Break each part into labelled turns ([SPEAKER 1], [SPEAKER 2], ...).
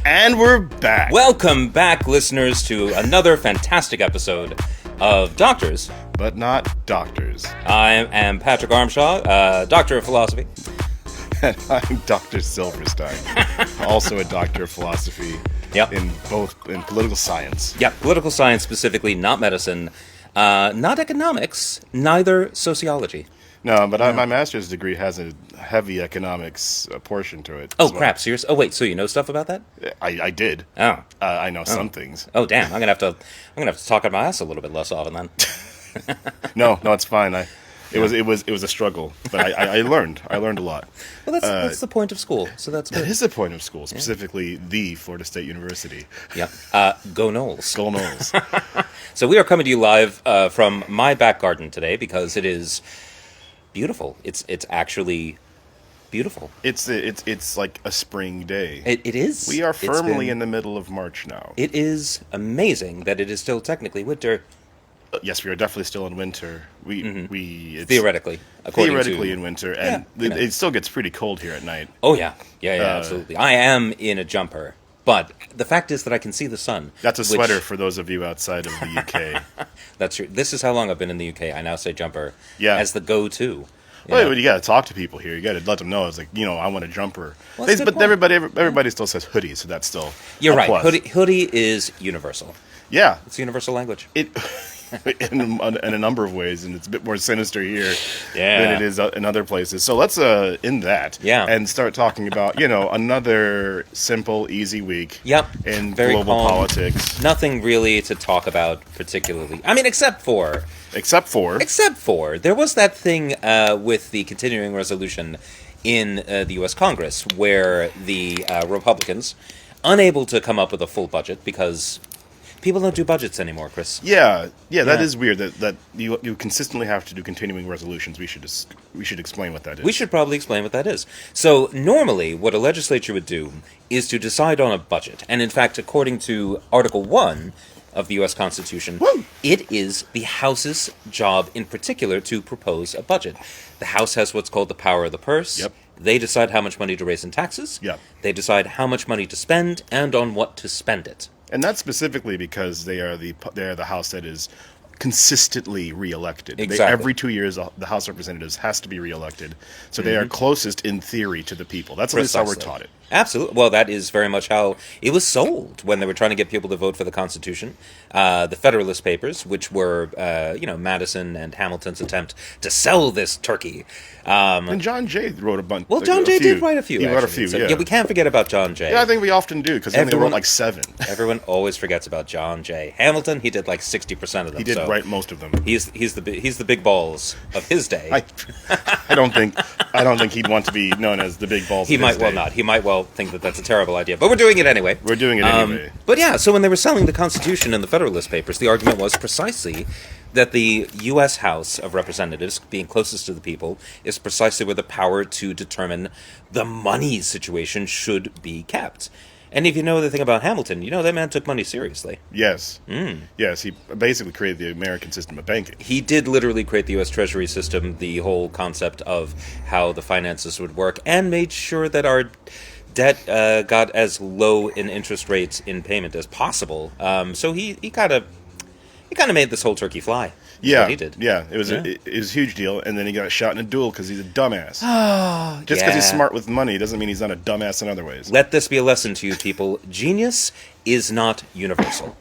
[SPEAKER 1] And we're back.
[SPEAKER 2] Welcome back, listeners, to another fantastic episode of Doctors.
[SPEAKER 1] But not doctors.
[SPEAKER 2] I am Patrick Armshaw, Doctor of Philosophy.
[SPEAKER 1] And I'm Dr. Silverstein, also a Doctor of Philosophy in political science.
[SPEAKER 2] Yeah, political science specifically, not medicine, not economics, neither sociology.
[SPEAKER 1] No, but my master's degree has a heavy economics portion to it.
[SPEAKER 2] Oh, crap, serious? Oh, wait, so you know stuff about that?
[SPEAKER 1] I did.
[SPEAKER 2] Oh.
[SPEAKER 1] I know some things.
[SPEAKER 2] Oh, damn, I'm gonna have to talk out my ass a little bit less often then.
[SPEAKER 1] No, it's fine. It was a struggle, but I learned a lot.
[SPEAKER 2] Well, that's the point of school, so that's good.
[SPEAKER 1] That is the point of school, specifically the Florida State University.
[SPEAKER 2] Yep. Go Noles.
[SPEAKER 1] Go Noles.
[SPEAKER 2] So we are coming to you live from my back garden today because it is beautiful. It's actually beautiful.
[SPEAKER 1] It's like a spring day.
[SPEAKER 2] It is.
[SPEAKER 1] We are firmly in the middle of March now.
[SPEAKER 2] It is amazing that it is still technically winter.
[SPEAKER 1] Yes, we are definitely still in winter. It's
[SPEAKER 2] theoretically
[SPEAKER 1] in winter, and it still gets pretty cold here at night.
[SPEAKER 2] Oh yeah, absolutely. I am in a jumper, but the fact is that I can see the sun.
[SPEAKER 1] That's a sweater for those of you outside of the UK.
[SPEAKER 2] That's true. This is how long I've been in the UK. I now say jumper as the go-to.
[SPEAKER 1] Well, you got to talk to people here. You got to let them know. It's like, I want a jumper.
[SPEAKER 2] Well,
[SPEAKER 1] but everybody still says hoodie, so that's still
[SPEAKER 2] You're
[SPEAKER 1] a
[SPEAKER 2] right.
[SPEAKER 1] plus.
[SPEAKER 2] Hoodie is universal.
[SPEAKER 1] Yeah,
[SPEAKER 2] it's universal language.
[SPEAKER 1] In a number of ways, and it's a bit more sinister here than it is in other places. So let's end that and start talking about another simple, easy week. In
[SPEAKER 2] very
[SPEAKER 1] global
[SPEAKER 2] calm.
[SPEAKER 1] Politics.
[SPEAKER 2] Nothing really to talk about particularly. I mean, except for there was that thing with the continuing resolution in the U.S. Congress where the Republicans, unable to come up with a full budget because people don't do budgets anymore, Chris.
[SPEAKER 1] Yeah, that is weird that you consistently have to do continuing resolutions. We should explain what that is.
[SPEAKER 2] We should probably explain what that is. So normally what a legislature would do is to decide on a budget. And in fact, according to Article 1 of the U.S. Constitution, it is the House's job in particular to propose a budget. The House has what's called the power of the purse.
[SPEAKER 1] Yep.
[SPEAKER 2] They decide how much money to raise in taxes.
[SPEAKER 1] Yep.
[SPEAKER 2] They decide how much money to spend and on what to spend it.
[SPEAKER 1] And that's specifically because they are the House that is consistently reelected.
[SPEAKER 2] Exactly.
[SPEAKER 1] Every 2 years, the House of Representatives has to be reelected. So they are closest, in theory, to the people. That's at least how we're taught it.
[SPEAKER 2] Absolutely. Well, that is very much how it was sold when they were trying to get people to vote for the Constitution. The Federalist Papers, which were, Madison and Hamilton's attempt to sell this turkey.
[SPEAKER 1] And John Jay wrote a bunch.
[SPEAKER 2] Well, John Jay did write a few.
[SPEAKER 1] He wrote a few,
[SPEAKER 2] so, we can't forget about John Jay.
[SPEAKER 1] Yeah, I think we often do, because he only wrote like 7.
[SPEAKER 2] Everyone always forgets about John Jay. Hamilton, he did like 60% of them.
[SPEAKER 1] He did write most of them.
[SPEAKER 2] He's the big balls of his day.
[SPEAKER 1] I don't think he'd want to be known as the big balls.
[SPEAKER 2] He might well not. He might well think that that's a terrible idea. But we're doing it anyway. But yeah, so when they were selling the Constitution and the Federalist Papers, the argument was precisely that the U.S. House of Representatives, being closest to the people, is precisely where the power to determine the money situation should be kept. And if you know the thing about Hamilton, that man took money seriously.
[SPEAKER 1] Yes. Yes, he basically created the American system of banking.
[SPEAKER 2] He did literally create the U.S. Treasury system, the whole concept of how the finances would work, and made sure that our debt got as low in interest rates in payment as possible. So he kind of made this whole turkey fly.
[SPEAKER 1] Yeah,
[SPEAKER 2] what he did.
[SPEAKER 1] Yeah, it was a huge deal, and then he got shot in a duel because he's a dumbass. Just because he's smart with money doesn't mean he's not a dumbass in other ways.
[SPEAKER 2] Let this be a lesson to you, people. Genius is not universal.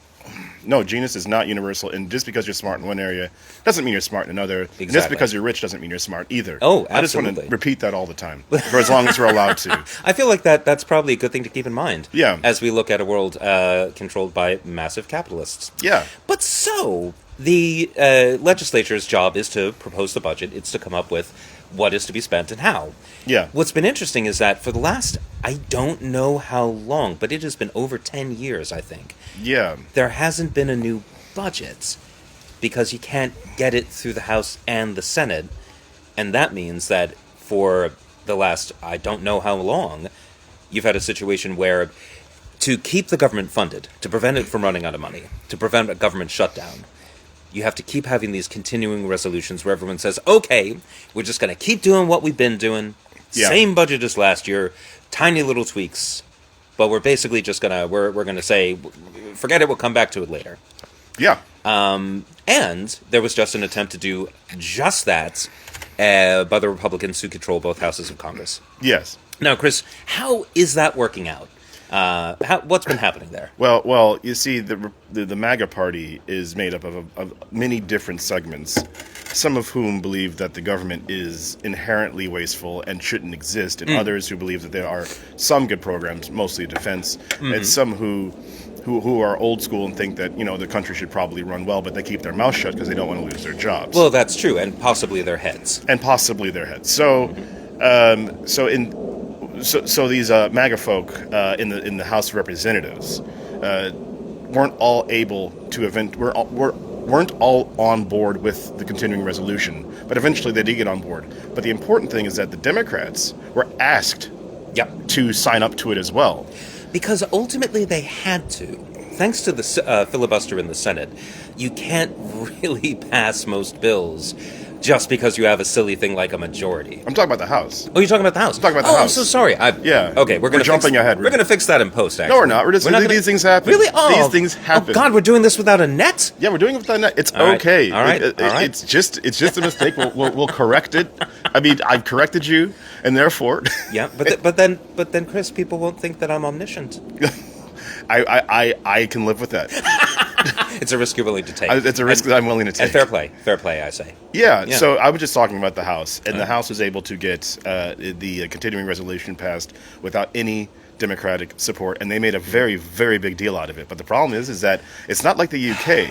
[SPEAKER 1] No, genius is not universal, and just because you're smart in one area doesn't mean you're smart in another.
[SPEAKER 2] Exactly.
[SPEAKER 1] And just because you're rich doesn't mean you're smart either.
[SPEAKER 2] Oh, absolutely.
[SPEAKER 1] I just want to repeat that all the time, for as long as we're allowed to.
[SPEAKER 2] I feel like that's probably a good thing to keep in mind.
[SPEAKER 1] Yeah.
[SPEAKER 2] As we look at a world controlled by massive capitalists.
[SPEAKER 1] Yeah.
[SPEAKER 2] But so, the legislature's job is to propose the budget. It's to come up with what is to be spent and how.
[SPEAKER 1] Yeah.
[SPEAKER 2] What's been interesting is that for the last, I don't know how long, but it has been over 10 years, I think.
[SPEAKER 1] Yeah.
[SPEAKER 2] There hasn't been a new budget because you can't get it through the House and the Senate. And that means that for the last, I don't know how long, you've had a situation where to keep the government funded, to prevent it from running out of money, to prevent a government shutdown, you have to keep having these continuing resolutions where everyone says, okay, we're just going to keep doing what we've been doing. Yeah. Same budget as last year, tiny little tweaks. but we're basically just we're gonna say, forget it. We'll come back to it later.
[SPEAKER 1] Yeah.
[SPEAKER 2] And there was just an attempt to do just that by the Republicans who control both houses of Congress.
[SPEAKER 1] Yes.
[SPEAKER 2] Now, Chris, how is that working out? What's been happening there?
[SPEAKER 1] Well, you see, the MAGA party is made up of many different segments, some of whom believe that the government is inherently wasteful and shouldn't exist, and others who believe that there are some good programs, mostly defense, and some who are old school and think that, the country should probably run well, but they keep their mouth shut because they don't want to lose their jobs.
[SPEAKER 2] Well, that's true, and possibly their heads.
[SPEAKER 1] So, So these MAGA folk in the House of Representatives weren't all able to weren't all on board with the continuing resolution, but eventually they did get on board. But the important thing is that the Democrats were asked to sign up to it as well.
[SPEAKER 2] Because ultimately they had to. Thanks to the filibuster in the Senate, you can't really pass most bills just because you have a silly thing like a majority.
[SPEAKER 1] I'm talking about the House.
[SPEAKER 2] Oh, you're talking about the House?
[SPEAKER 1] I'm talking about the House.
[SPEAKER 2] I'm so sorry.
[SPEAKER 1] Yeah.
[SPEAKER 2] Okay, we're
[SPEAKER 1] jumping ahead.
[SPEAKER 2] We're going to fix that in post, actually.
[SPEAKER 1] No, we're not. These things happen.
[SPEAKER 2] Really? Oh.
[SPEAKER 1] These things happen.
[SPEAKER 2] Oh, God, we're doing this without a net?
[SPEAKER 1] Yeah, we're doing it without a net. It's
[SPEAKER 2] all
[SPEAKER 1] okay.
[SPEAKER 2] All right.
[SPEAKER 1] It's just a mistake. We'll correct it. I mean, I've corrected you, and therefore...
[SPEAKER 2] Yeah, but then, Chris, people won't think that I'm omniscient.
[SPEAKER 1] I can live with that.
[SPEAKER 2] It's a risk you're willing to take.
[SPEAKER 1] It's a risk that I'm willing to take.
[SPEAKER 2] And fair play, I say.
[SPEAKER 1] Yeah. So I was just talking about the House, and the House was able to get the continuing resolution passed without any Democratic support, and they made a very, very big deal out of it. But the problem is that it's not like the UK,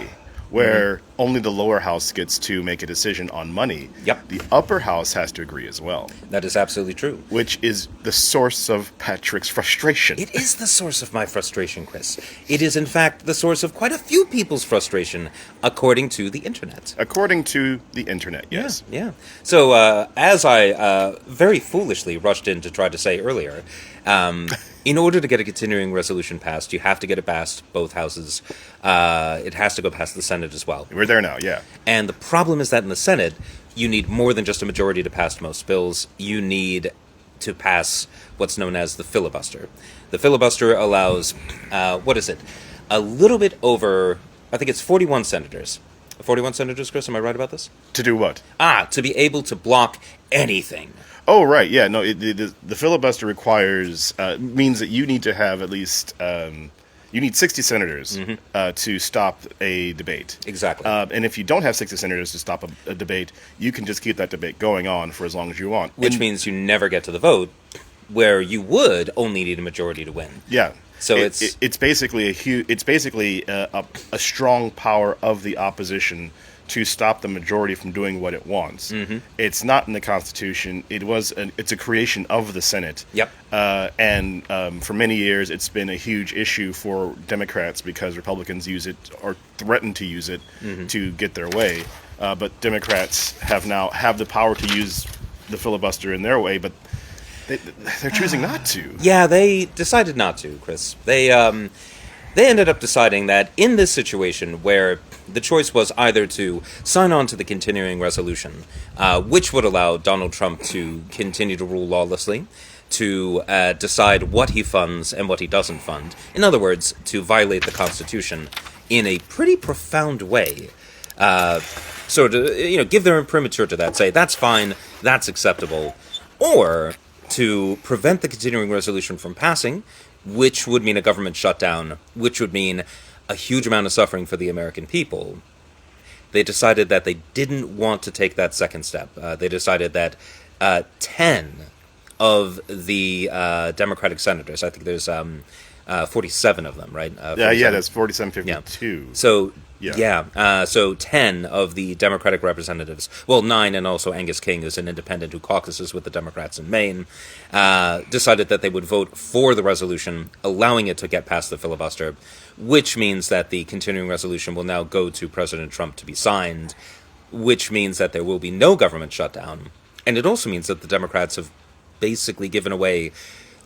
[SPEAKER 1] where only the lower house gets to make a decision on money.
[SPEAKER 2] Yep.
[SPEAKER 1] The upper house has to agree as well.
[SPEAKER 2] That is absolutely true.
[SPEAKER 1] Which is the source of Patrick's frustration.
[SPEAKER 2] It is the source of my frustration, Chris. It is, in fact, the source of quite a few people's frustration, according to the Internet.
[SPEAKER 1] According to the Internet, yes.
[SPEAKER 2] Yeah. So, as I very foolishly rushed in to try to say earlier, in order to get a continuing resolution passed, you have to get it past both houses. It has to go past the Senate as well.
[SPEAKER 1] We're there now, yeah.
[SPEAKER 2] And the problem is that in the Senate, you need more than just a majority to pass most bills. You need to pass what's known as the filibuster. The filibuster allows, a little bit over, I think it's 41 senators. 41 senators, Chris, am I right about this?
[SPEAKER 1] To do what?
[SPEAKER 2] To be able to block anything.
[SPEAKER 1] Oh, right, yeah. No, the filibuster means that you need to have at least... you need 60 senators to stop a debate.
[SPEAKER 2] Exactly.
[SPEAKER 1] And if you don't have 60 senators to stop a debate, you can just keep that debate going on for as long as you want.
[SPEAKER 2] Which means you never get to the vote, where you would only need a majority to win.
[SPEAKER 1] Yeah.
[SPEAKER 2] So
[SPEAKER 1] it's basically a strong power of the opposition to stop the majority from doing what it wants. It's not in the Constitution. It's a creation of the Senate.
[SPEAKER 2] Yep.
[SPEAKER 1] And for many years, it's been a huge issue for Democrats because Republicans use it or threaten to use it to get their way. But Democrats have the power to use the filibuster in their way, but they're choosing not to.
[SPEAKER 2] Yeah, they decided not to, Chris. They ended up deciding that in this situation where the choice was either to sign on to the continuing resolution, which would allow Donald Trump to continue to rule lawlessly, to decide what he funds and what he doesn't fund. In other words, to violate the Constitution in a pretty profound way. So to give their imprimatur to that, say, that's fine, that's acceptable. Or to prevent the continuing resolution from passing, which would mean a government shutdown, which would mean a huge amount of suffering for the American people. They decided that they didn't want to take that second step. They decided that 10 of the Democratic senators, I think there's 47 of them, right?
[SPEAKER 1] Yeah, that's 47-52.
[SPEAKER 2] Yeah. So, so 10 of the Democratic representatives, 9 and also Angus King is an independent who caucuses with the Democrats in Maine, decided that they would vote for the resolution, allowing it to get past the filibuster, which means that the continuing resolution will now go to President Trump to be signed, which means that there will be no government shutdown. And it also means that the Democrats have basically given away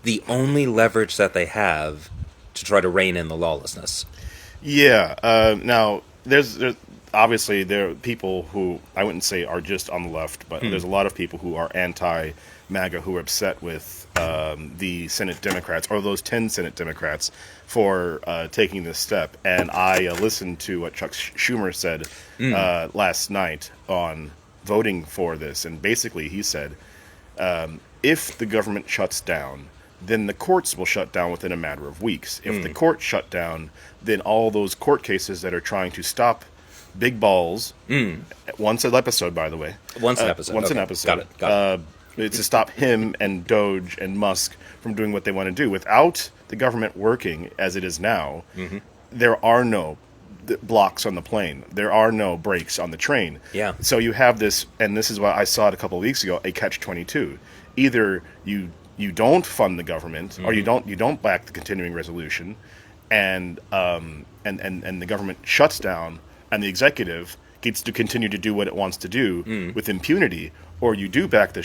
[SPEAKER 2] the only leverage that they have to try to rein in the lawlessness.
[SPEAKER 1] Yeah. Now, there's obviously there are people who I wouldn't say are just on the left, but there's a lot of people who are anti-MAGA who are upset with the Senate Democrats, or those 10 Senate Democrats, for taking this step. And I listened to what Chuck Schumer said last night on voting for this, and basically he said, if the government shuts down, then the courts will shut down within a matter of weeks. If the courts shut down, then all those court cases that are trying to stop big balls, once an episode, by the way.
[SPEAKER 2] Once an episode.
[SPEAKER 1] Once an episode. Got it. To stop him and Doge and Musk from doing what they want to do. Without the government working as it is now, there are no blocks on the plane. There are no brakes on the train.
[SPEAKER 2] Yeah.
[SPEAKER 1] So you have this, and this is why I saw it a couple of weeks ago, a catch-22. Either you don't fund the government, or you don't back the continuing resolution, and the government shuts down, and the executive gets to continue to do what it wants to do with impunity, or you do back the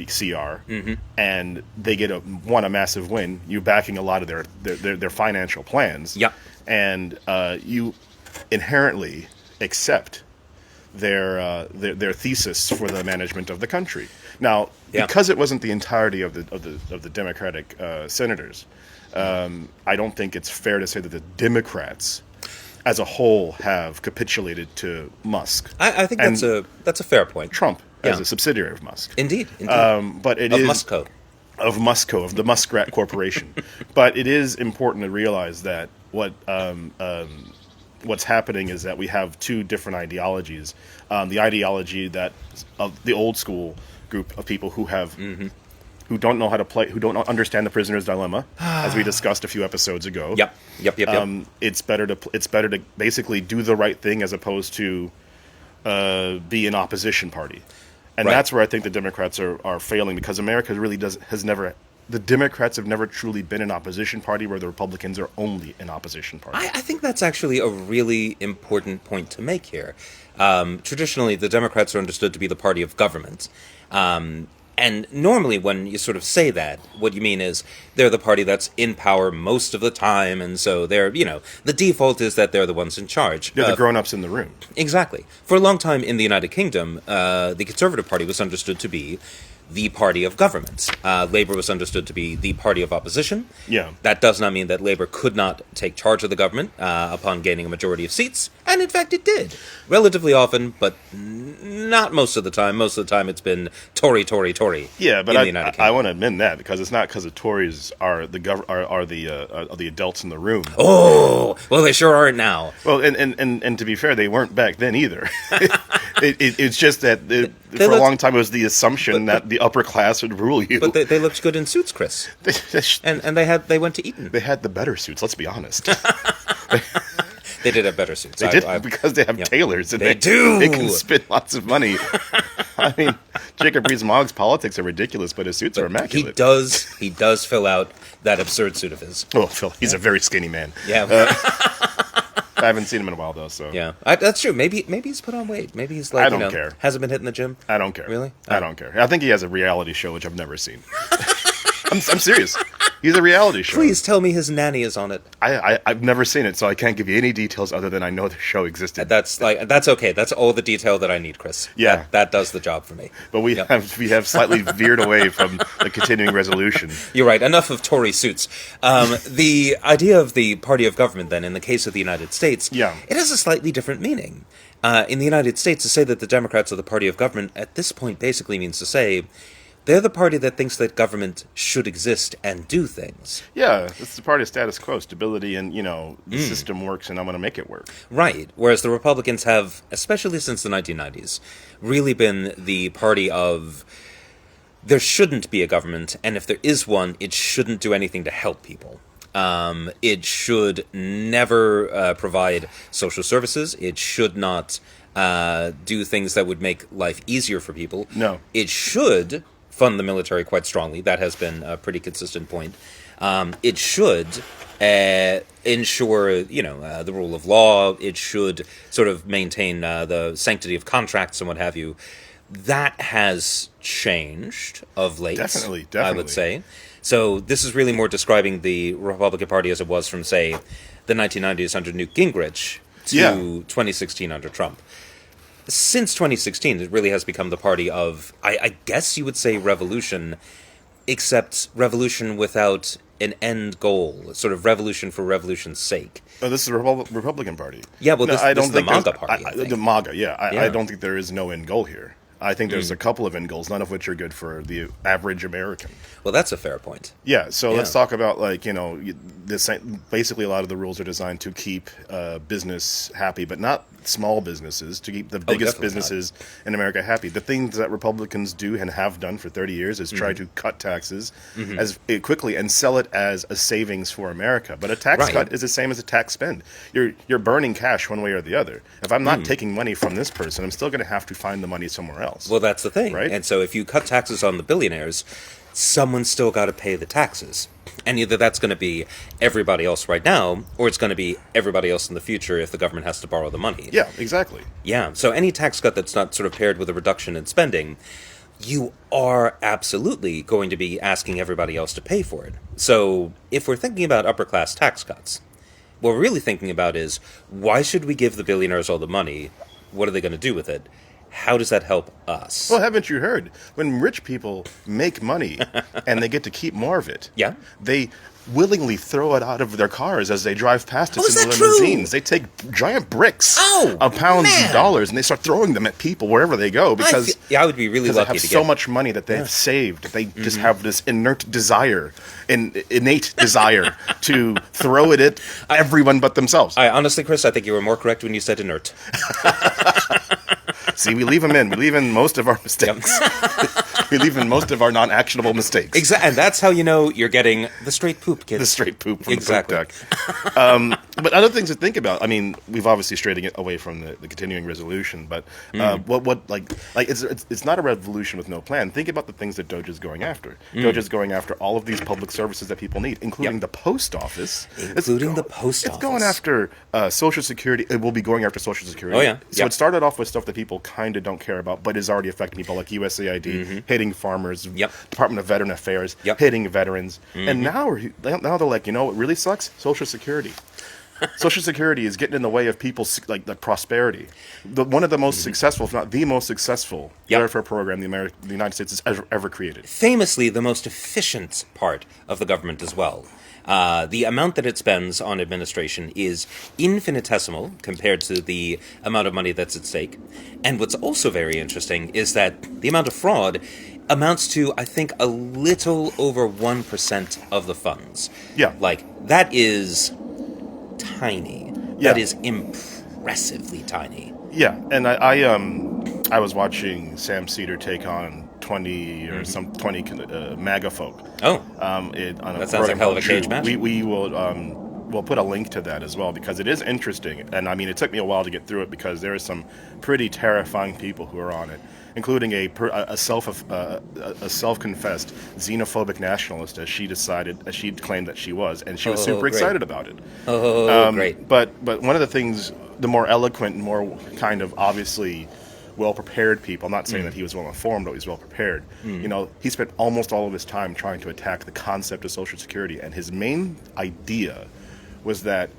[SPEAKER 1] CR, and they get a massive win. You're backing a lot of their financial plans, and you inherently accept their thesis for the management of the country. Now, because it wasn't the entirety of the Democratic senators, I don't think it's fair to say that the Democrats as a whole have capitulated to Musk.
[SPEAKER 2] I think that's a fair point.
[SPEAKER 1] Trump as a subsidiary of Musk.
[SPEAKER 2] Indeed.
[SPEAKER 1] But it is
[SPEAKER 2] Musco.
[SPEAKER 1] Of Musco, of the Muskrat Corporation. But it is important to realize that what's happening is that we have two different ideologies. The ideology that of the old school group of people who have who don't know how to play, who don't understand the prisoner's dilemma, as we discussed a few episodes ago.
[SPEAKER 2] Yep.
[SPEAKER 1] It's better to basically do the right thing as opposed to be an opposition party, and that's where I think the Democrats are failing, because America really has never. The Democrats have never truly been an opposition party, where the Republicans are only an opposition party.
[SPEAKER 2] I think that's actually a really important point to make here. Traditionally, the Democrats are understood to be the party of government. And normally when you sort of say that, what you mean is they're the party that's in power most of the time, and so they're, the default is that they're the ones in charge.
[SPEAKER 1] They're the grown-ups in the room.
[SPEAKER 2] Exactly. For a long time in the United Kingdom, the Conservative Party was understood to be the party of government. Labour was understood to be the party of opposition.
[SPEAKER 1] Yeah.
[SPEAKER 2] That does not mean that Labour could not take charge of the government upon gaining a majority of seats, and in fact it did. Relatively often, but not most of the time. Most of the time it's been Tory.
[SPEAKER 1] Yeah, but
[SPEAKER 2] in the United Kingdom.
[SPEAKER 1] I want to admit that, because it's not because the Tories are the adults in the room.
[SPEAKER 2] Oh, well, they sure aren't now.
[SPEAKER 1] Well, and to be fair, they weren't back then either. It's just that for a long time it was the assumption that the upper class would rule you.
[SPEAKER 2] But they looked good in suits, Chris. And they went to Eton.
[SPEAKER 1] They had the better suits. Let's be honest.
[SPEAKER 2] They did have better suits.
[SPEAKER 1] They did, because they have tailors. And
[SPEAKER 2] they do.
[SPEAKER 1] They can spend lots of money. I mean, Jacob Rees-Mogg's politics are ridiculous, but his suits are immaculate.
[SPEAKER 2] He does fill out that absurd suit of his.
[SPEAKER 1] Oh, Phil, he's a very skinny man.
[SPEAKER 2] Yeah.
[SPEAKER 1] I haven't seen him in a while, though. So
[SPEAKER 2] yeah, that's true. Maybe he's put on weight. Maybe he's like,
[SPEAKER 1] I don't care.
[SPEAKER 2] Hasn't been hitting the gym.
[SPEAKER 1] I don't care.
[SPEAKER 2] Really?
[SPEAKER 1] I don't care. I think he has a reality show, which I've never seen. I'm serious. He's a reality show.
[SPEAKER 2] Please tell me his nanny is on it.
[SPEAKER 1] I've never seen it, so I can't give you any details other than I know the show existed.
[SPEAKER 2] That's okay. That's all the detail that I need, Chris.
[SPEAKER 1] Yeah,
[SPEAKER 2] that does the job for me.
[SPEAKER 1] But we have slightly veered away from the continuing resolution.
[SPEAKER 2] You're right. Enough of Tory suits. The idea of the party of government, then, in the case of the United States, it has a slightly different meaning. In the United States, to say that the Democrats are the party of government at this point basically means to say they're the party that thinks that government should exist and do things.
[SPEAKER 1] Yeah, it's the party of status quo, stability, and, the system works and I'm going to make it work.
[SPEAKER 2] Right, whereas the Republicans have, especially since the 1990s, really been the party of there shouldn't be a government, and if there is one, it shouldn't do anything to help people. It should never provide social services. It should not do things that would make life easier for people.
[SPEAKER 1] No.
[SPEAKER 2] It should fund the military quite strongly. That has been a pretty consistent point. It should ensure, the rule of law. It should sort of maintain the sanctity of contracts and what have you. That has changed of late.
[SPEAKER 1] Definitely.
[SPEAKER 2] I would say. So this is really more describing the Republican Party as it was from, say, the 1990s under Newt Gingrich, to 2016 under Trump. Since 2016, it really has become the party of, I guess you would say revolution, except revolution without an end goal, sort of revolution for revolution's sake.
[SPEAKER 1] Oh, this is the Republican Party.
[SPEAKER 2] Yeah, well, this is the MAGA Party, I think.
[SPEAKER 1] The MAGA, yeah. I don't think there is no end goal here. I think there's a couple of end goals, none of which are good for the average American.
[SPEAKER 2] Well, that's a fair point.
[SPEAKER 1] Yeah, so let's talk about, this. Basically, a lot of the rules are designed to keep business happy, but not small businesses, to keep the biggest businesses in America happy. The things that Republicans do and have done for 30 years is try to cut taxes as quickly and sell it as a savings for America. But a tax cut is the same as a tax spend. You're burning cash one way or the other. If I'm not taking money from this person, I'm still going to have to find the money somewhere else.
[SPEAKER 2] Well, that's the thing.
[SPEAKER 1] Right?
[SPEAKER 2] And so if you cut taxes on the billionaires, someone's still got to pay the taxes. And either that's going to be everybody else right now, or it's going to be everybody else in the future if the government has to borrow the money.
[SPEAKER 1] Yeah, exactly.
[SPEAKER 2] Yeah, so any tax cut that's not sort of paired with a reduction in spending, you are absolutely going to be asking everybody else to pay for it. So if we're thinking about upper-class tax cuts, what we're really thinking about is, why should we give the billionaires all the money? What are they going to do with it? How does that help us?
[SPEAKER 1] Well, haven't you heard? When rich people make money and they get to keep more of it, they willingly throw it out of their cars as they drive past us in the limousines. They take giant bricks of pounds and dollars and they start throwing them at people wherever they go because
[SPEAKER 2] I would be really lucky
[SPEAKER 1] they have so much money that they've saved. They just have this innate desire to throw it at everyone but themselves.
[SPEAKER 2] Honestly, Chris, I think you were more correct when you said inert.
[SPEAKER 1] See, we leave them in. We leave in most of our mistakes. We leave in most of our non-actionable mistakes.
[SPEAKER 2] Exactly, and that's how you know you're getting the straight poop, kid.
[SPEAKER 1] The straight poop from the poop deck. But other things to think about. I mean, we've obviously strayed away from the continuing resolution, but it's not a revolution with no plan. Think about the things that Doge is going after. Doge is going after all of these public services that people need, including the post office.
[SPEAKER 2] It's
[SPEAKER 1] going after Social Security. It will be going after Social Security.
[SPEAKER 2] Oh yeah.
[SPEAKER 1] So it started off with stuff that people kind of don't care about, but is already affecting people, like USAID, hitting farmers, Department of Veteran Affairs, hitting veterans. And now they're like, you know what really sucks? Social Security. Social Security is getting in the way of people's the prosperity. One of the most successful, if not the most successful, welfare program the United States has ever created.
[SPEAKER 2] Famously, the most efficient part of the government as well. The amount that it spends on administration is infinitesimal compared to the amount of money that's at stake. And what's also very interesting is that the amount of fraud amounts to, I think, a little over 1% of the funds.
[SPEAKER 1] Yeah.
[SPEAKER 2] That is tiny. Yeah. That is impressively tiny.
[SPEAKER 1] Yeah, and I was watching Sam Cedar take on 20 MAGA folk.
[SPEAKER 2] Oh, that sounds like a hell of a cage match.
[SPEAKER 1] We will we'll put a link to that as well because it is interesting. And I mean, it took me a while to get through it because there are some pretty terrifying people who are on it, including a self-confessed xenophobic nationalist, as she claimed that she was, and she was super excited about it.
[SPEAKER 2] Great.
[SPEAKER 1] But one of the things, the more eloquent and more kind of obviously well-prepared people, I'm not saying that he was well-informed, but he was well-prepared. You know, he spent almost all of his time trying to attack the concept of Social Security, and his main idea was that,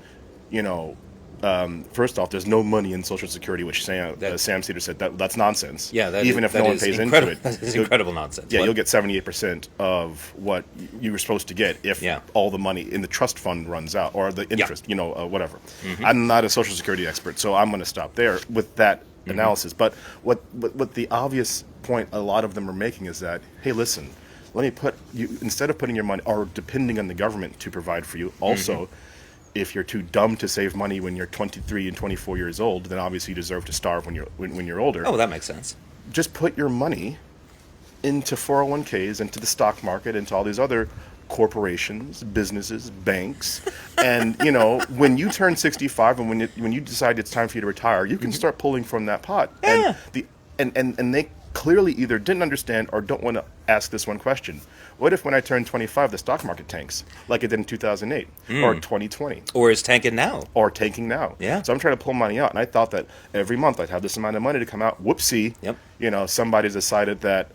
[SPEAKER 1] first off, there's no money in Social Security, which Sam Cedar said that's nonsense.
[SPEAKER 2] Yeah,
[SPEAKER 1] even if no one pays into it,
[SPEAKER 2] that is incredible nonsense.
[SPEAKER 1] Yeah, you'll get 78% of what you were supposed to get if all the money in the trust fund runs out, or the interest, whatever. I'm not a Social Security expert, so I'm going to stop there with that analysis. But what the obvious point a lot of them are making is that, hey, listen, let me put you, instead of putting your money or depending on the government to provide for you, also. If you're too dumb to save money when you're 23 and 24 years old, then obviously you deserve to starve when you're older.
[SPEAKER 2] Oh, that makes sense.
[SPEAKER 1] Just put your money into 401ks, into the stock market, into all these other corporations, businesses, banks, and when you turn 65 and when you decide it's time for you to retire, you can start pulling from that pot.
[SPEAKER 2] Yeah.
[SPEAKER 1] And they clearly either didn't understand or don't want to ask this one question. What if when I turn 25, the stock market tanks like it did in 2008 or 2020?
[SPEAKER 2] Or is tanking now.
[SPEAKER 1] Or tanking now.
[SPEAKER 2] Yeah.
[SPEAKER 1] So I'm trying to pull money out. And I thought that every month I'd have this amount of money to come out. Whoopsie.
[SPEAKER 2] Yep.
[SPEAKER 1] Somebody decided that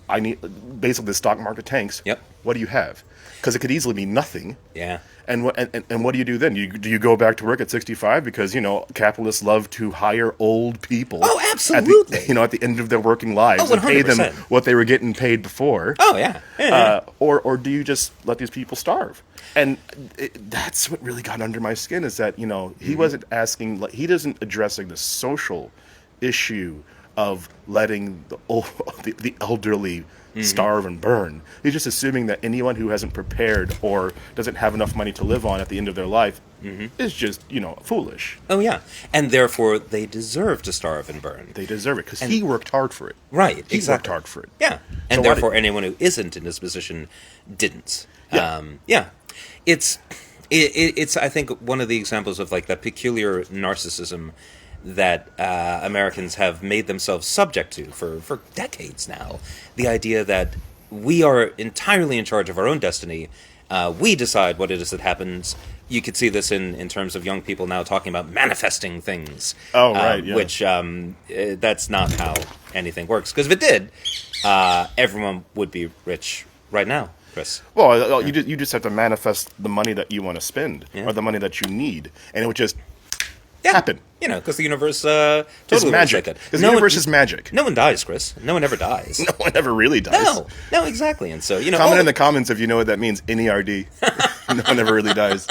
[SPEAKER 1] I need, basically the stock market tanks.
[SPEAKER 2] Yep.
[SPEAKER 1] What do you have? Because it could easily be nothing.
[SPEAKER 2] Yeah.
[SPEAKER 1] And what do you do then? Do you go back to work at 65 because capitalists love to hire old people?
[SPEAKER 2] Oh, absolutely.
[SPEAKER 1] At the end of their working lives
[SPEAKER 2] Oh,
[SPEAKER 1] and pay them what they were getting paid before.
[SPEAKER 2] Oh yeah.
[SPEAKER 1] Or do you just let these people starve? And that's what really got under my skin is that he wasn't asking, he doesn't addressing the social issue of letting the elderly starve and burn. He's just assuming that anyone who hasn't prepared or doesn't have enough money to live on at the end of their life is just, foolish.
[SPEAKER 2] Oh, yeah. And therefore, they deserve to starve and burn.
[SPEAKER 1] They deserve it because he worked hard for it.
[SPEAKER 2] Right,
[SPEAKER 1] he worked hard for it.
[SPEAKER 2] Yeah. And so therefore, anyone who isn't in this position didn't.
[SPEAKER 1] Yeah.
[SPEAKER 2] It's, I think, one of the examples of, like, that peculiar narcissism that Americans have made themselves subject to for decades now. The idea that we are entirely in charge of our own destiny. We decide what it is that happens. You could see this in terms of young people now talking about manifesting things.
[SPEAKER 1] Oh, right, yeah.
[SPEAKER 2] Which, that's not how anything works. Because if it did, everyone would be rich right now, Chris.
[SPEAKER 1] Well, you just have to manifest the money that you want to spend or the money that you need. And it would just happen.
[SPEAKER 2] Because the universe totally
[SPEAKER 1] magic. Because the universe is magic.
[SPEAKER 2] No one dies, Chris. No one ever dies.
[SPEAKER 1] No one ever really dies.
[SPEAKER 2] No, exactly. And so,
[SPEAKER 1] comment in the comments if you know what that means. NERD. No one ever really dies.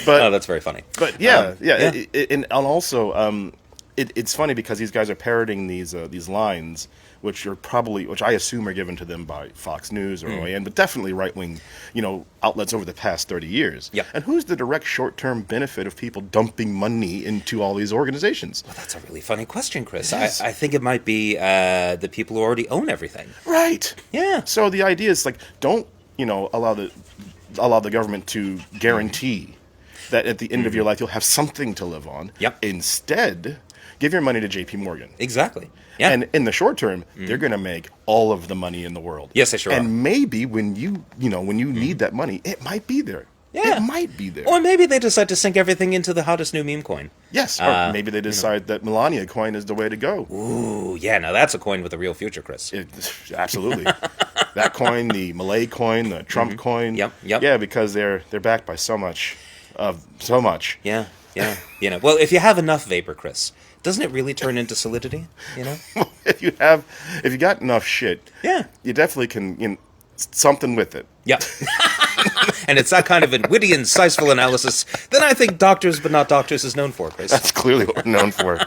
[SPEAKER 1] But
[SPEAKER 2] that's very funny.
[SPEAKER 1] But and also it's funny because these guys are parroting these lines, which I assume are given to them by Fox News or OAN, but definitely right-wing, outlets over the past 30 years.
[SPEAKER 2] Yeah.
[SPEAKER 1] And who's the direct short-term benefit of people dumping money into all these organizations?
[SPEAKER 2] Well, that's a really funny question, Chris. I think it might be the people who already own everything.
[SPEAKER 1] Right.
[SPEAKER 2] Yeah.
[SPEAKER 1] So the idea is like, don't, allow the government to guarantee that at the end of your life you'll have something to live on.
[SPEAKER 2] Yep.
[SPEAKER 1] Instead, give your money to J.P. Morgan.
[SPEAKER 2] Exactly. Yeah.
[SPEAKER 1] And in the short term, they're going to make all of the money in the world.
[SPEAKER 2] Yes, they sure are.
[SPEAKER 1] And maybe when you need that money, it might be there.
[SPEAKER 2] Yeah.
[SPEAKER 1] It might be there.
[SPEAKER 2] Or maybe they decide to sink everything into the hottest new meme coin.
[SPEAKER 1] Yes. Or maybe they decide that Melania coin is the way to go.
[SPEAKER 2] Ooh, yeah. Now that's a coin with a real future, Chris.
[SPEAKER 1] Absolutely. That coin, the Malay coin, the Trump coin.
[SPEAKER 2] Yep.
[SPEAKER 1] Yeah, because they're backed by so much.
[SPEAKER 2] Yeah. Well, if you have enough vapor, Chris, doesn't it really turn into solidity?
[SPEAKER 1] If you got enough shit, you definitely can something with it.
[SPEAKER 2] Yeah. And it's that kind of a witty, insightful analysis that I think Doctors But Not Doctors is known for, Chris.
[SPEAKER 1] That's clearly what we're known for.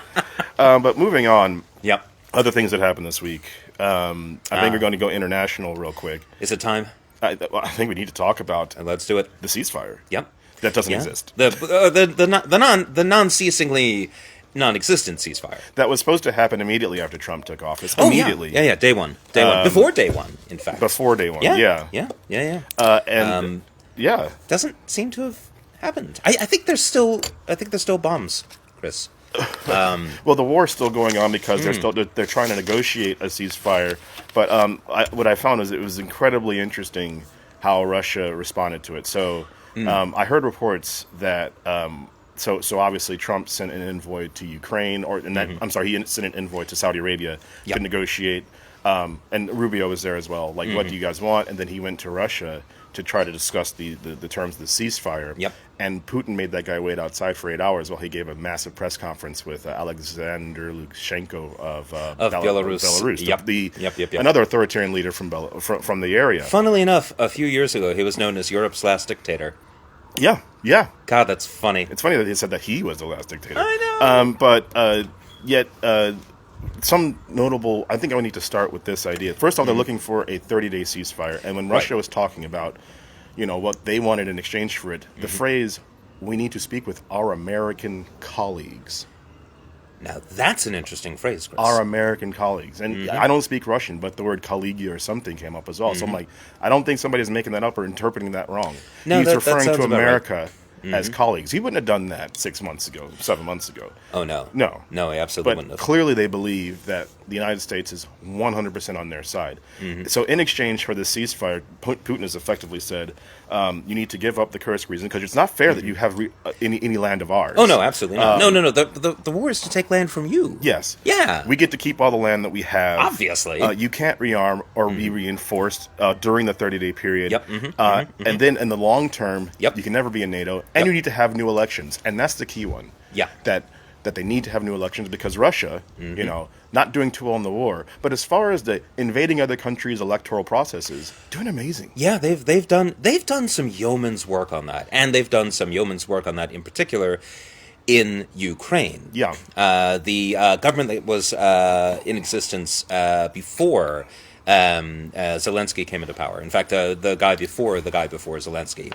[SPEAKER 1] But moving on.
[SPEAKER 2] Yep.
[SPEAKER 1] Other things that happened this week. I think we're going to go international real quick.
[SPEAKER 2] Is it time?
[SPEAKER 1] I think we need to talk about.
[SPEAKER 2] Let's do it.
[SPEAKER 1] The ceasefire.
[SPEAKER 2] Yep.
[SPEAKER 1] That doesn't exist.
[SPEAKER 2] The non-ceasingly non-existent ceasefire
[SPEAKER 1] that was supposed to happen immediately after Trump took office.
[SPEAKER 2] Oh,
[SPEAKER 1] immediately.
[SPEAKER 2] Yeah. Day one. Before day one, in fact.
[SPEAKER 1] Before day one. Yeah.
[SPEAKER 2] Doesn't seem to have happened. I think there's still bombs, Chris.
[SPEAKER 1] Well, the war's still going on because they're trying to negotiate a ceasefire. But what I found is it was incredibly interesting how Russia responded to it. So I heard reports that so obviously Trump sent an envoy to Ukraine, he sent an envoy to Saudi Arabia to negotiate, and Rubio was there as well. Like, what do you guys want? And then he went to Russia to try to discuss the terms of the ceasefire.
[SPEAKER 2] Yep.
[SPEAKER 1] And Putin made that guy wait outside for 8 hours while he gave a massive press conference with Alexander Lukashenko of Belarus.
[SPEAKER 2] Yep.
[SPEAKER 1] Another authoritarian leader from the area.
[SPEAKER 2] Funnily enough, a few years ago, he was known as Europe's last dictator.
[SPEAKER 1] Yeah.
[SPEAKER 2] God, that's funny.
[SPEAKER 1] It's funny that he said that he was the last dictator.
[SPEAKER 2] I
[SPEAKER 1] know. Some notable. I think I would need to start with this idea. First of all, they're looking for a 30-day ceasefire, and when Russia was talking about, what they wanted in exchange for it, the phrase "we need to speak with our American colleagues."
[SPEAKER 2] Now that's an interesting phrase, Chris.
[SPEAKER 1] Our American colleagues, and I don't speak Russian, but the word "коллеги" or something came up as well. So I'm like, I don't think somebody's making that up or interpreting that wrong.
[SPEAKER 2] No,
[SPEAKER 1] He's referring to America as colleagues. He wouldn't have done that 6 months ago, 7 months ago.
[SPEAKER 2] Oh, no.
[SPEAKER 1] No.
[SPEAKER 2] No, he absolutely wouldn't
[SPEAKER 1] But
[SPEAKER 2] have.
[SPEAKER 1] clearly they believe that the United States is 100% on their side. So in exchange for this ceasefire, Putin has effectively said, you need to give up the Kursk region because it's not fair that you have any land of ours.
[SPEAKER 2] Oh, no, absolutely not. No. The war is to take land from you.
[SPEAKER 1] Yes.
[SPEAKER 2] Yeah.
[SPEAKER 1] We get to keep all the land that we have.
[SPEAKER 2] Obviously.
[SPEAKER 1] You can't rearm or be reinforced during the 30-day period.
[SPEAKER 2] Yep.
[SPEAKER 1] And then in the long term,
[SPEAKER 2] Yep.
[SPEAKER 1] you can never be in NATO, and you need to have new elections. And that's the key one.
[SPEAKER 2] Yeah.
[SPEAKER 1] That they need to have new elections because Russia, not doing too well in the war, but as far as the invading other countries' electoral processes, doing amazing.
[SPEAKER 2] Yeah, they've done some yeoman's work on that, and they've done some yeoman's work on that in particular in Ukraine.
[SPEAKER 1] Yeah.
[SPEAKER 2] The government that was in existence before Zelensky came into power. In fact, the guy before Zelensky,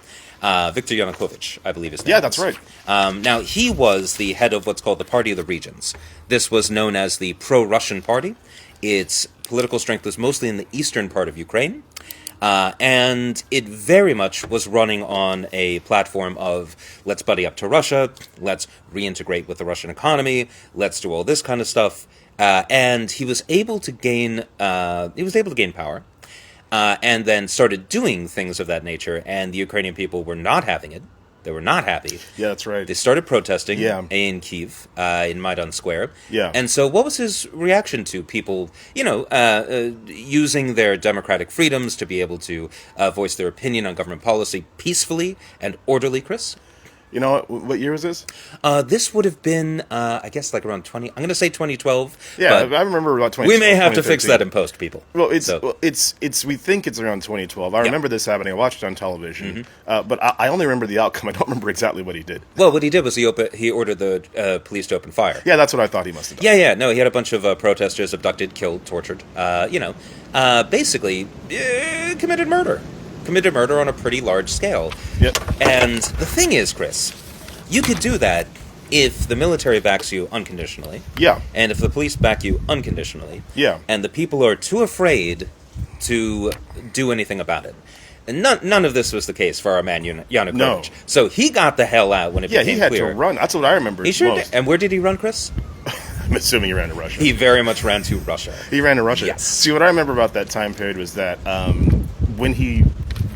[SPEAKER 2] Viktor Yanukovych, I believe his name.
[SPEAKER 1] Yeah, that's right.
[SPEAKER 2] Now, he was the head of what's called the Party of the Regions. This was known as the pro-Russian party. Its political strength was mostly in the eastern part of Ukraine. And it very much was running on a platform of let's buddy up to Russia, let's reintegrate with the Russian economy, let's do all this kind of stuff. And he was able to gain power, and then started doing things of that nature. And the Ukrainian people were not having it. They were not happy.
[SPEAKER 1] Yeah, that's right.
[SPEAKER 2] They started protesting in Kyiv, in Maidan Square.
[SPEAKER 1] Yeah.
[SPEAKER 2] And so what was his reaction to people, using their democratic freedoms to be able to voice their opinion on government policy peacefully and orderly, Chris?
[SPEAKER 1] You know what year was this?
[SPEAKER 2] This would have been, I guess, like around 20. I'm going to say 2012.
[SPEAKER 1] Yeah, I remember about 2012.
[SPEAKER 2] We may have to fix that in post, people.
[SPEAKER 1] Well, it's. We think it's around 2012. I remember this happening. I watched it on television, but I only remember the outcome. I don't remember exactly what he did.
[SPEAKER 2] Well, what he did was he ordered the police to open fire.
[SPEAKER 1] Yeah, that's what I thought he must have done.
[SPEAKER 2] Yeah. No, he had a bunch of protesters abducted, killed, tortured. Basically committed murder. Committed murder on a pretty large scale.
[SPEAKER 1] Yep.
[SPEAKER 2] And the thing is, Chris, you could do that if the military backs you unconditionally.
[SPEAKER 1] Yeah.
[SPEAKER 2] And if the police back you unconditionally.
[SPEAKER 1] Yeah.
[SPEAKER 2] And the people are too afraid to do anything about it. And none of this was the case for our man Yanukovych.
[SPEAKER 1] No.
[SPEAKER 2] So he got the hell out when it became clear.
[SPEAKER 1] Yeah, he had to run. That's what I remember.
[SPEAKER 2] He sure did. And where did he run, Chris?
[SPEAKER 1] I'm assuming he ran to Russia.
[SPEAKER 2] He very much ran to Russia.
[SPEAKER 1] He ran to Russia.
[SPEAKER 2] Yes.
[SPEAKER 1] See, what I remember about that time period was that when he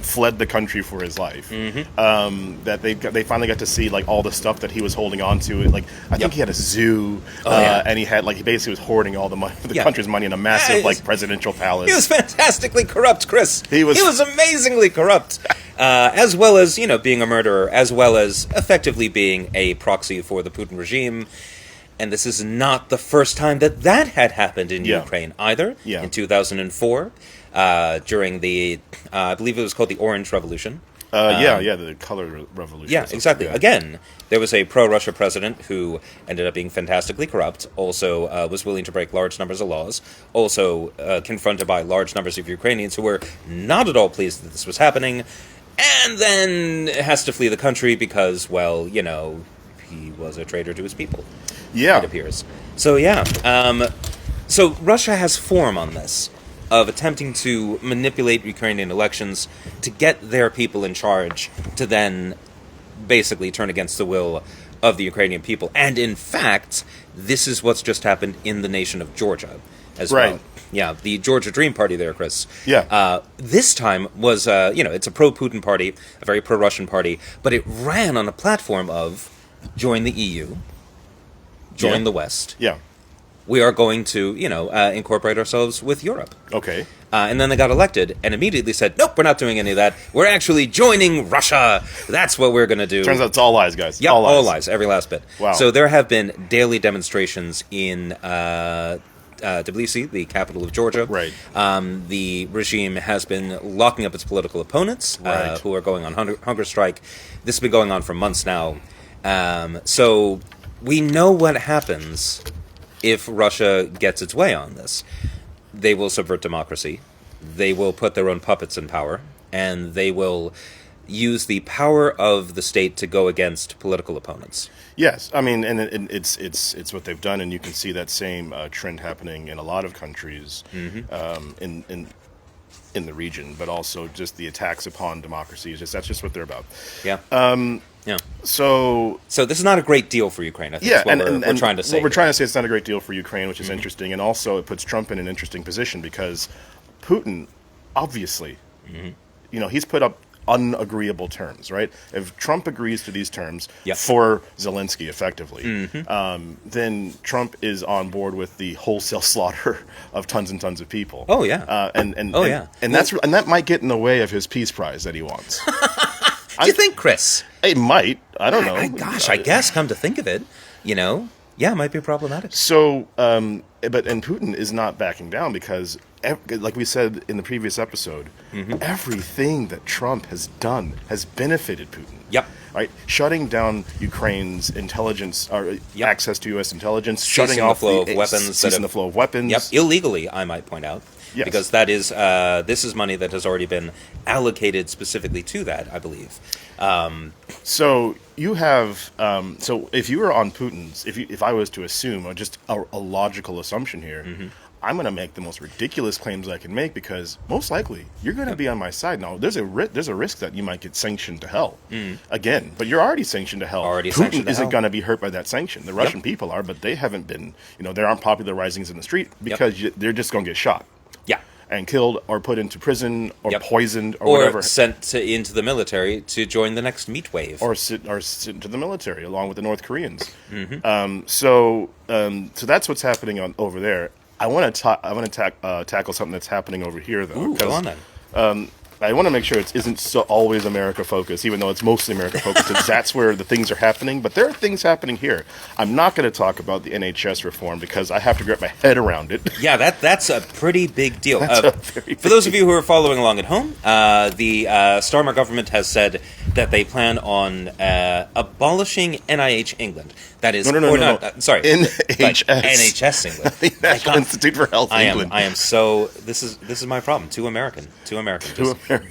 [SPEAKER 1] fled the country for his life, that they finally got to see like all the stuff that he was holding on to. Like I think he had a zoo, and he basically was hoarding all the money, the country's money in a massive presidential palace.
[SPEAKER 2] He was fantastically corrupt, Chris.
[SPEAKER 1] He was
[SPEAKER 2] amazingly corrupt, as well as being a murderer, as well as effectively being a proxy for the Putin regime. And this is not the first time that had happened in Ukraine either.
[SPEAKER 1] Yeah.
[SPEAKER 2] In 2004. During the, I believe it was called the Orange Revolution.
[SPEAKER 1] The color revolution.
[SPEAKER 2] Yeah, exactly. Yeah. Again, there was a pro-Russia president who ended up being fantastically corrupt, also was willing to break large numbers of laws, also confronted by large numbers of Ukrainians who were not at all pleased that this was happening, and then has to flee the country because, well, he was a traitor to his people.
[SPEAKER 1] Yeah.
[SPEAKER 2] It appears. So, so Russia has form on this, of attempting to manipulate Ukrainian elections to get their people in charge to then basically turn against the will of the Ukrainian people. And in fact, this is what's just happened in the nation of Georgia as well. Yeah, the Georgia Dream Party there, Chris.
[SPEAKER 1] Yeah.
[SPEAKER 2] This time was, it's a pro-Putin party, a very pro-Russian party, but it ran on a platform of join the EU, join the West.
[SPEAKER 1] Yeah.
[SPEAKER 2] We are going to, incorporate ourselves with Europe.
[SPEAKER 1] Okay.
[SPEAKER 2] And then they got elected and immediately said, nope, we're not doing any of that. We're actually joining Russia. That's what we're going to do.
[SPEAKER 1] Turns out it's all lies, guys.
[SPEAKER 2] Yeah, all lies, every last bit.
[SPEAKER 1] Wow.
[SPEAKER 2] So there have been daily demonstrations in Tbilisi, the capital of Georgia.
[SPEAKER 1] Right.
[SPEAKER 2] The regime has been locking up its political opponents, who are going on hunger strike. This has been going on for months now. So we know what happens if Russia gets its way on this. They will subvert democracy, they will put their own puppets in power, and they will use the power of the state to go against political opponents.
[SPEAKER 1] Yes, I mean, and it's what they've done, and you can see that same trend happening in a lot of countries in the region, but also just the attacks upon democracy. That's just what they're about.
[SPEAKER 2] Yeah. Yeah.
[SPEAKER 1] So
[SPEAKER 2] this is not a great deal for Ukraine, I think.
[SPEAKER 1] Yeah,
[SPEAKER 2] we're trying to say.
[SPEAKER 1] Well, we're trying to say it's not a great deal for Ukraine, which is interesting, and also it puts Trump in an interesting position because Putin, obviously, he's put up unagreeable terms, right? If Trump agrees to these terms for Zelensky, effectively, then Trump is on board with the wholesale slaughter of tons and tons of people.
[SPEAKER 2] Oh yeah,
[SPEAKER 1] and that might get in the way of his peace prize that he wants.
[SPEAKER 2] Do you think, Chris?
[SPEAKER 1] It might. I don't know.
[SPEAKER 2] I guess, come to think of it, it might be problematic.
[SPEAKER 1] So, but Putin is not backing down because, like we said in the previous episode, everything that Trump has done has benefited Putin.
[SPEAKER 2] Yep.
[SPEAKER 1] Right? Shutting down Ukraine's intelligence, or access to U.S. intelligence,
[SPEAKER 2] ceasing
[SPEAKER 1] shutting off
[SPEAKER 2] the
[SPEAKER 1] flow of weapons.
[SPEAKER 2] Yep, illegally, I might point out.
[SPEAKER 1] Yes.
[SPEAKER 2] Because that is this is money that has already been allocated specifically to that, I believe.
[SPEAKER 1] So you have so if you were on Putin's, if I was to assume, or just a logical assumption here, I'm going to make the most ridiculous claims I can make because most likely you're going to be on my side. Now there's a risk that you might get sanctioned to hell again, but you're already sanctioned to hell. Putin isn't going to be hurt by that sanction. The Russian people are, but they haven't been. There aren't popular risings in the street because they're just going to get shot.
[SPEAKER 2] Yeah.
[SPEAKER 1] And killed or put into prison or poisoned or whatever.
[SPEAKER 2] Or sent into the military to join the next meat wave.
[SPEAKER 1] Or sent into the military along with the North Koreans. So that's what's happening over there. I want to tackle something that's happening over here, though.
[SPEAKER 2] Ooh, go on then.
[SPEAKER 1] I want to make sure it isn't so always America focused, even though it's mostly America focused. Because that's where the things are happening. But there are things happening here. I'm not going to talk about the NHS reform because I have to get my head around it.
[SPEAKER 2] Yeah, that's a pretty big deal.
[SPEAKER 1] For
[SPEAKER 2] those of you who are following along at home, the Starmer government has said that they plan on abolishing NIH England. That is,
[SPEAKER 1] no.
[SPEAKER 2] Sorry,
[SPEAKER 1] NHS.
[SPEAKER 2] NHS England.
[SPEAKER 1] The National Institute for Health England.
[SPEAKER 2] I am so. This is my problem. Too American.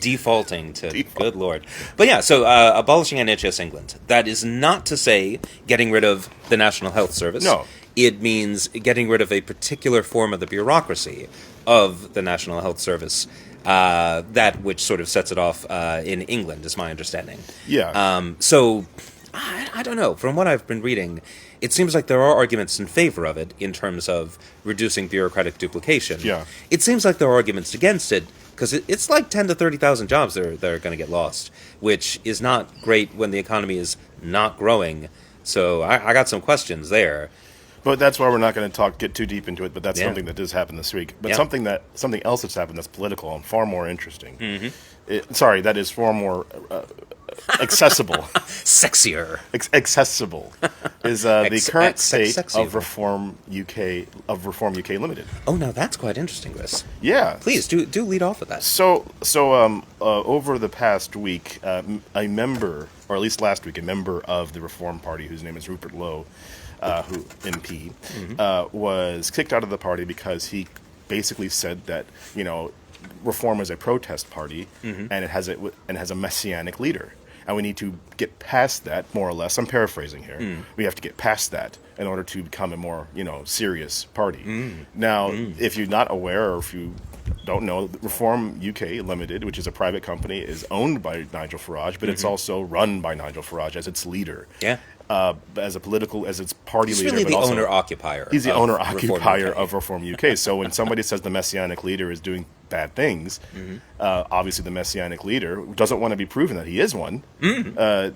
[SPEAKER 2] Defaulting to. Good Lord. But yeah, so abolishing NHS England. That is not to say getting rid of the National Health Service.
[SPEAKER 1] No.
[SPEAKER 2] It means getting rid of a particular form of the bureaucracy of the National Health Service. That which sort of sets it off in England, is my understanding.
[SPEAKER 1] Yeah.
[SPEAKER 2] So, I don't know. From what I've been reading, it seems like there are arguments in favor of it in terms of reducing bureaucratic duplication.
[SPEAKER 1] Yeah.
[SPEAKER 2] It seems like there are arguments against it because it's like 10 to 30,000 jobs that are going to get lost, which is not great when the economy is not growing. So I got some questions there.
[SPEAKER 1] But that's why we're not going to get too deep into it. But that's something that does happen this week. But something else that's happened that's political and far more interesting. That is far more accessible,
[SPEAKER 2] sexier,
[SPEAKER 1] accessible is the current state of Reform UK Limited.
[SPEAKER 2] Oh, now that's quite interesting, Chris.
[SPEAKER 1] Yeah,
[SPEAKER 2] please do lead off with that.
[SPEAKER 1] So over the past week, a member, or at least last week, a member of the Reform Party, whose name is Rupert Lowe, who MP, was kicked out of the party because he basically said that Reform is a protest party and it has a messianic leader, and we need to get past that, more or less. I'm paraphrasing here. We have to get past that in order to become a more serious party. Now, if you're not aware, or if you don't know, Reform UK Limited, which is a private company, is owned by Nigel Farage, but it's also run by Nigel Farage as its leader.
[SPEAKER 2] Yeah.
[SPEAKER 1] As its party leader.
[SPEAKER 2] He's really
[SPEAKER 1] but
[SPEAKER 2] the
[SPEAKER 1] also,
[SPEAKER 2] owner-occupier.
[SPEAKER 1] He's the owner-occupier of Reform UK. So when somebody says the Messianic leader is doing bad things, obviously the Messianic leader, who doesn't want to be proven that he is one,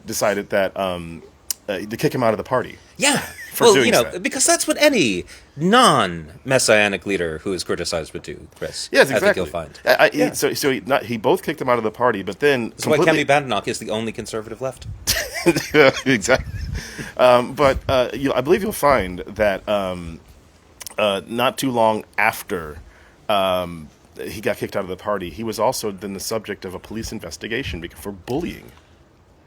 [SPEAKER 1] decided that to kick him out of the party.
[SPEAKER 2] Yeah.
[SPEAKER 1] That.
[SPEAKER 2] Because that's what any non-messianic leader who is criticized would do, Chris.
[SPEAKER 1] Yes, exactly.
[SPEAKER 2] I think you'll find.
[SPEAKER 1] So he both kicked him out of the party, but then
[SPEAKER 2] that's why Kemi Badenoch is the only conservative left.
[SPEAKER 1] Yeah, exactly. But I believe you'll find that not too long after he got kicked out of the party, he was also then the subject of a police investigation for bullying.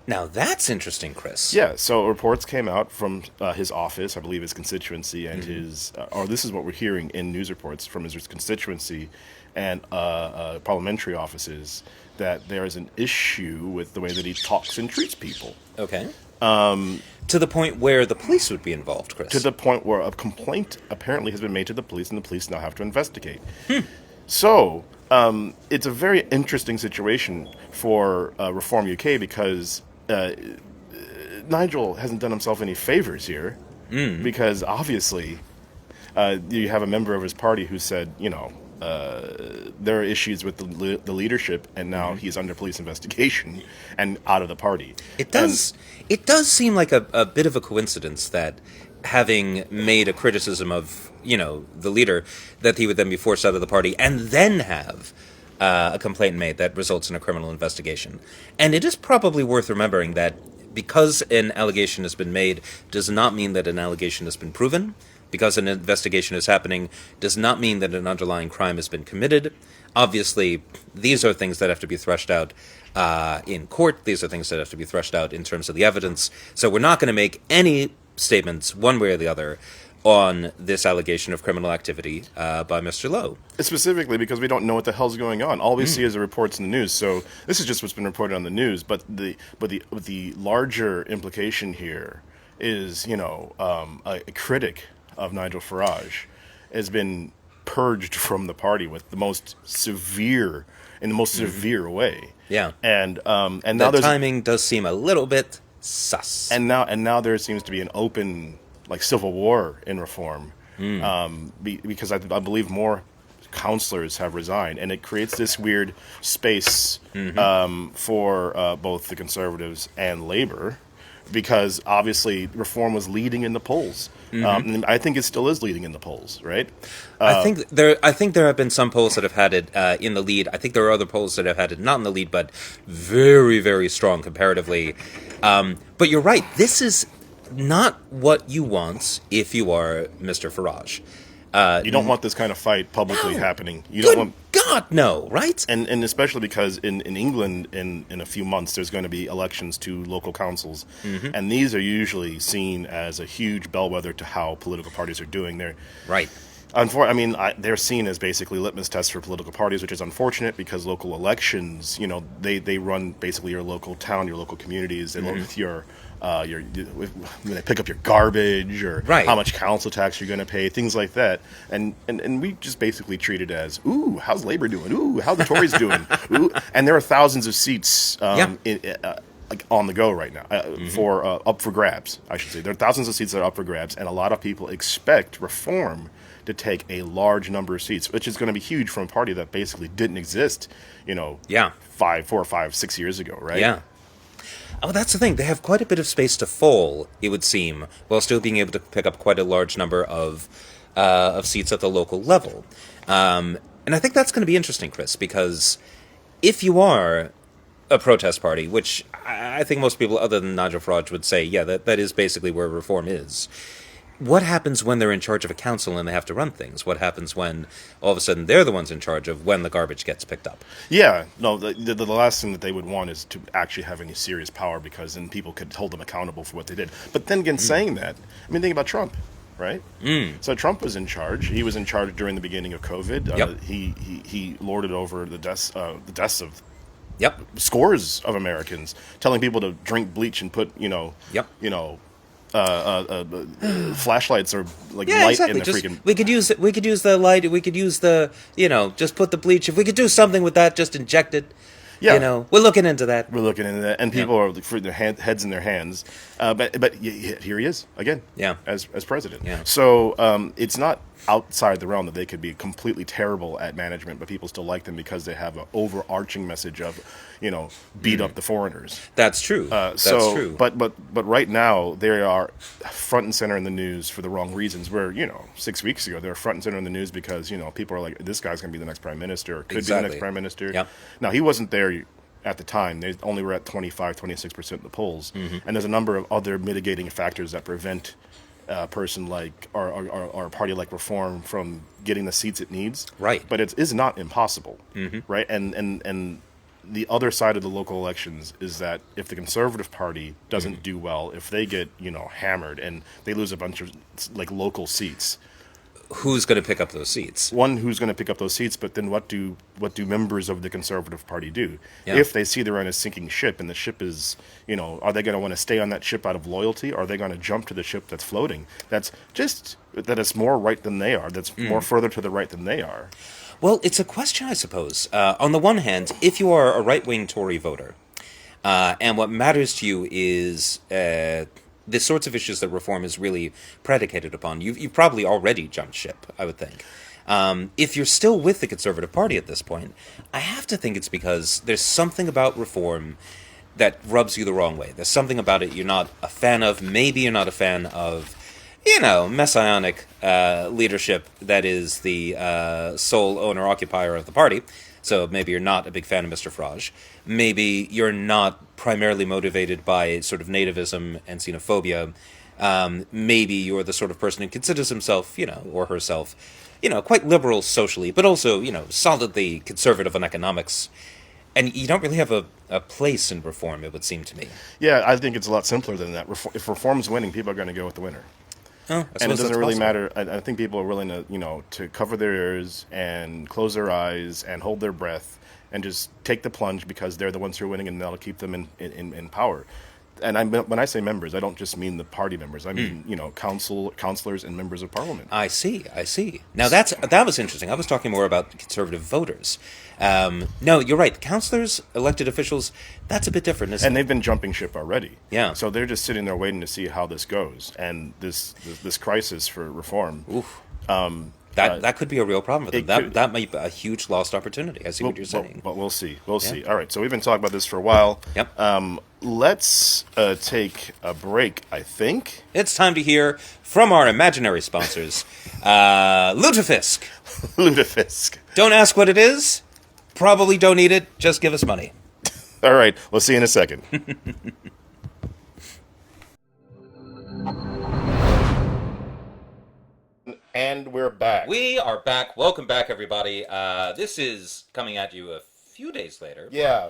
[SPEAKER 2] Now that's interesting, Chris.
[SPEAKER 1] Yeah, so reports came out from his office, I believe his constituency, and or this is what we're hearing in news reports from his constituency and parliamentary offices, that there is an issue with the way that he talks and treats people.
[SPEAKER 2] Okay. To the point where the police would be involved, Chris.
[SPEAKER 1] To the point where a complaint apparently has been made to the police, and the police now have to investigate. So it's a very interesting situation for Reform UK because Nigel hasn't done himself any favors here, because obviously you have a member of his party who said, there are issues with the leadership, and now he's under police investigation and out of the party.
[SPEAKER 2] It does seem like a bit of a coincidence that, having made a criticism of, the leader, that he would then be forced out of the party and then have a complaint made that results in a criminal investigation. And it is probably worth remembering that because an allegation has been made does not mean that an allegation has been proven. Because an investigation is happening does not mean that an underlying crime has been committed. Obviously, these are things that have to be threshed out in court. These are things that have to be threshed out in terms of the evidence. So we're not going to make any statements one way or the other on this allegation of criminal activity by Mr. Lowe.
[SPEAKER 1] Specifically because we don't know what the hell's going on. All we see is the reports in the news. So this is just what's been reported on the news. But the larger implication here is, a critic of Nigel Farage has been purged from the party with the most severe way.
[SPEAKER 2] Yeah.
[SPEAKER 1] And
[SPEAKER 2] the
[SPEAKER 1] now
[SPEAKER 2] timing does seem a little bit sus.
[SPEAKER 1] And now there seems to be an open civil war in reform, because I believe more counselors have resigned, and it creates this weird space for both the Conservatives and Labor, because obviously reform was leading in the polls. And I think it still is leading in the polls, right?
[SPEAKER 2] I think there have been some polls that have had it in the lead. I think there are other polls that have had it not in the lead, but very, very strong comparatively. But you're right. This is not what you want if you are Mr. Farage.
[SPEAKER 1] You don't want this kind of fight publicly happening. You don't want.
[SPEAKER 2] God, no, right?
[SPEAKER 1] And especially because in England, in a few months, there's going to be elections to local councils. And these are usually seen as a huge bellwether to how political parties are doing.
[SPEAKER 2] Right.
[SPEAKER 1] They're seen as basically litmus tests for political parties, which is unfortunate because local elections, they run basically your local town, your local communities. They look with when they pick up your garbage or how much council tax you're going to pay, things like that. And we just basically treat it as, ooh, how's Labor doing? Ooh, how the Tories doing? Ooh. And there are thousands of seats on the go right now for up for grabs, I should say. There are thousands of seats that are up for grabs, and a lot of people expect reform to take a large number of seats, which is going to be huge from a party that basically didn't exist, 4 or 5, 6 years ago, right?
[SPEAKER 2] Yeah. Oh, that's the thing. They have quite a bit of space to fall, it would seem, while still being able to pick up quite a large number of seats at the local level. And I think that's going to be interesting, Chris, because if you are a protest party, which I think most people other than Nigel Farage would say, yeah, that is basically where reform is. What happens when they're in charge of a council and they have to run things? What happens when all of a sudden they're the ones in charge of when the garbage gets picked up?
[SPEAKER 1] Yeah, no, the last thing that they would want is to actually have any serious power, because then people could hold them accountable for what they did. But then again, saying that, think about Trump, right? So Trump was in charge. He was in charge during the beginning of COVID. He lorded over the deaths of scores of Americans, telling people to drink bleach and put flashlights or light in the freaking.
[SPEAKER 2] We could use the light. We could use the just put the bleach. If we could do something with that, just inject it. Yeah, we're looking into that.
[SPEAKER 1] And people are for their heads in their hands. But here he is again.
[SPEAKER 2] Yeah,
[SPEAKER 1] as president.
[SPEAKER 2] Yeah.
[SPEAKER 1] So it's not outside the realm that they could be completely terrible at management, but people still like them because they have an overarching message of, beat up the foreigners.
[SPEAKER 2] That's true. That's true.
[SPEAKER 1] But right now they are front and center in the news for the wrong reasons. Where 6 weeks ago they were front and center in the news because people are like, this guy's going to be the next prime minister, or could be the next prime minister.
[SPEAKER 2] Yep.
[SPEAKER 1] Now he wasn't there at the time. They only were at 25-26% in the polls, and there's a number of other mitigating factors that prevent a person like or a party like Reform from getting the seats it needs.
[SPEAKER 2] Right.
[SPEAKER 1] But it is not impossible. Right. And the other side of the local elections is that if the Conservative Party doesn't do well, if they get hammered and they lose a bunch of local seats,
[SPEAKER 2] who's going to pick up those seats?
[SPEAKER 1] One, who's going to pick up those seats, but then what do members of the Conservative Party do?
[SPEAKER 2] Yeah.
[SPEAKER 1] If they see they're on a sinking ship and the ship is, are they going to want to stay on that ship out of loyalty? Or are they going to jump to the ship that's floating? That is more right than they are. That's more further to the right than they are.
[SPEAKER 2] Well, it's a question, I suppose. On the one hand, if you are a right-wing Tory voter, And what matters to you is the sorts of issues that reform is really predicated upon. You've probably already jumped ship, I would think. If you're still with the Conservative Party at this point, I have to think it's because there's something about reform that rubs you the wrong way. There's something about it you're not a fan of. Maybe you're not a fan of, messianic leadership that is the sole owner-occupier of the party. So maybe you're not a big fan of Mr. Farage. Maybe you're not primarily motivated by sort of nativism and xenophobia. Maybe you're the sort of person who considers himself, or herself, quite liberal socially, but also, solidly conservative on economics. And you don't really have a place in reform, it would seem to me.
[SPEAKER 1] Yeah, I think it's a lot simpler than that. If reform's winning, people are going to go with the winner.
[SPEAKER 2] Oh,
[SPEAKER 1] and it doesn't really matter. I think people are willing to, to cover their ears and close their eyes and hold their breath and just take the plunge because they're the ones who are winning and that'll keep them in power. And when I say members, I don't just mean the party members. I mean, councillors and members of parliament.
[SPEAKER 2] I see. Now that was interesting. I was talking more about conservative voters. No, you're right. Councillors, elected officials, that's a bit different, isn't it?
[SPEAKER 1] And they've been jumping ship already.
[SPEAKER 2] Yeah.
[SPEAKER 1] So they're just sitting there waiting to see how this goes. And this crisis for reform.
[SPEAKER 2] Oof. That could be a real problem for them. That might be a huge lost opportunity. I see what you're saying.
[SPEAKER 1] But we'll see. We'll see. All right. So we've been talking about this for a while.
[SPEAKER 2] Yep.
[SPEAKER 1] Let's take a break, I think.
[SPEAKER 2] It's time to hear from our imaginary sponsors, Lutefisk.
[SPEAKER 1] Lutefisk.
[SPEAKER 2] Don't ask what it is. Probably don't eat it. Just give us money.
[SPEAKER 1] All right. We'll see you in a second. And we're back.
[SPEAKER 2] We are back. Welcome back, everybody. This is coming at you a few days later.
[SPEAKER 1] Yeah.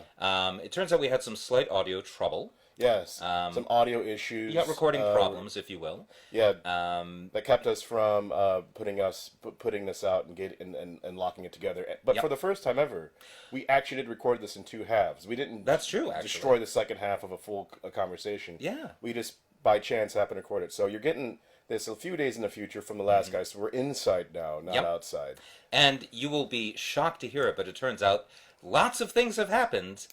[SPEAKER 2] It turns out we had some slight audio trouble.
[SPEAKER 1] Yes. Some audio issues.
[SPEAKER 2] Yeah, recording problems, if you will.
[SPEAKER 1] Yeah. That kept us from putting this out and locking it together. But for the first time ever, we actually did record this in two halves. We didn't.
[SPEAKER 2] That's true. Actually,
[SPEAKER 1] destroy the second half of a full conversation.
[SPEAKER 2] Yeah.
[SPEAKER 1] We just by chance happened to record it. So you're getting this a few days in the future from the last guy. So we're inside now, not outside.
[SPEAKER 2] And you will be shocked to hear it, but it turns out lots of things have happened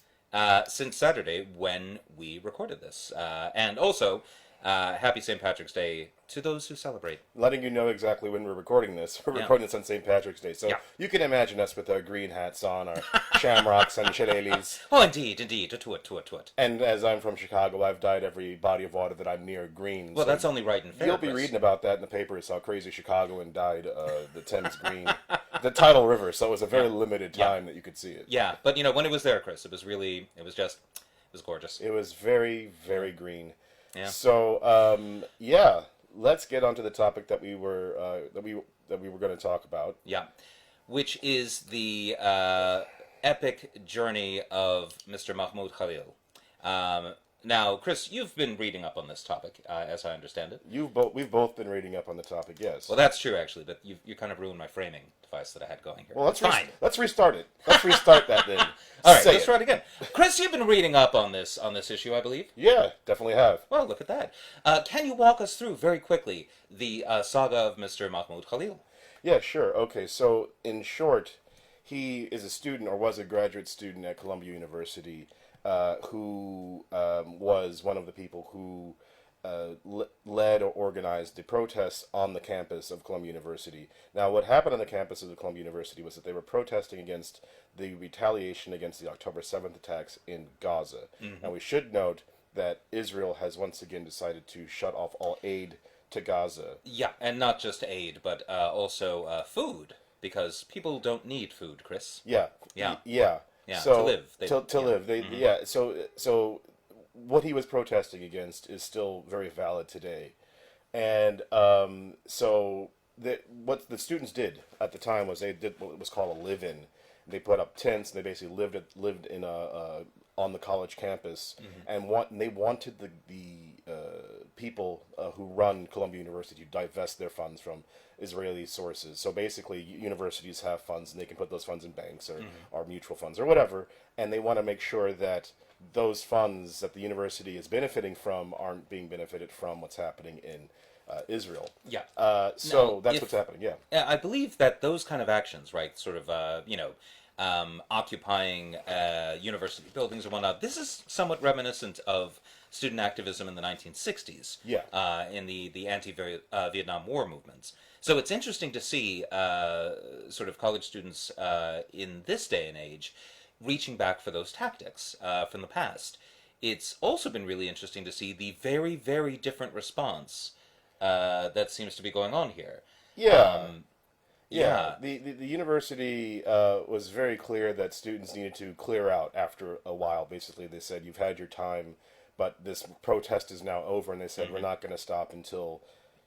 [SPEAKER 2] since Saturday when we recorded this. And also, happy St. Patrick's Day to those who celebrate.
[SPEAKER 1] Letting you know exactly when we're recording this. We're recording this on St. Patrick's Day. So you can imagine us with our green hats on, our shamrocks and shillelaghs.
[SPEAKER 2] Oh, indeed. Twit.
[SPEAKER 1] And as I'm from Chicago, I've dyed every body of water that I'm near green.
[SPEAKER 2] Well, so that's only right and fair.
[SPEAKER 1] You'll be reading about that in the papers, how crazy Chicagoan dyed the Thames green. The tidal river, so it was a very limited time that you could see it.
[SPEAKER 2] Yeah, but when it was there, Chris, it was gorgeous.
[SPEAKER 1] It was very, very green.
[SPEAKER 2] Yeah.
[SPEAKER 1] So, let's get onto the topic that we were going to talk about.
[SPEAKER 2] Yeah, which is the epic journey of Mr. Mahmoud Khalil. Now, Chris, you've been reading up on this topic, as I understand it.
[SPEAKER 1] We've both been reading up on the topic, yes.
[SPEAKER 2] Well, that's true, actually, but you kind of ruined my framing device that I had going here.
[SPEAKER 1] Well, let's restart it. Let's restart that then.
[SPEAKER 2] All right, let's try it again. Chris, you've been reading up on this issue, I believe.
[SPEAKER 1] Yeah, definitely have.
[SPEAKER 2] Well, look at that. Can you walk us through very quickly the saga of Mr. Mahmoud Khalil?
[SPEAKER 1] Yeah, sure. Okay, so in short, he is a student or was a graduate student at Columbia University. Who was one of the people who led or organized the protests on the campus of Columbia University. Now, what happened on the campus of the Columbia University was that they were protesting against the retaliation against the October 7th attacks in Gaza. Mm-hmm. And we should note that Israel has once again decided to shut off all aid to Gaza.
[SPEAKER 2] Yeah, and not just aid, but also food, because people don't need food, Chris.
[SPEAKER 1] Yeah.
[SPEAKER 2] Yeah,
[SPEAKER 1] so,
[SPEAKER 2] to live.
[SPEAKER 1] To live. So what he was protesting against is still very valid today. And what the students did at the time was they did what was called a live-in. They put up tents, and they basically lived in on the college campus, mm-hmm. and they wanted the people who run Columbia University to divest their funds from Israeli sources. So basically, universities have funds, and they can put those funds in banks or mutual funds or whatever, and they want to make sure that those funds that the university is benefiting from aren't being benefited from what's happening in Israel.
[SPEAKER 2] Yeah.
[SPEAKER 1] That's what's happening, yeah.
[SPEAKER 2] I believe that those kind of actions, right, sort of, occupying university buildings and whatnot. This is somewhat reminiscent of student activism in the 1960s, in the anti-Vietnam War movements. So it's interesting to see sort of college students in this day and age reaching back for those tactics from the past. It's also been really interesting to see the very, very different response that seems to be going on here.
[SPEAKER 1] Yeah, the university was very clear that students needed to clear out after a while. Basically, they said, you've had your time, but this protest is now over, and they said, we're not going to stop until,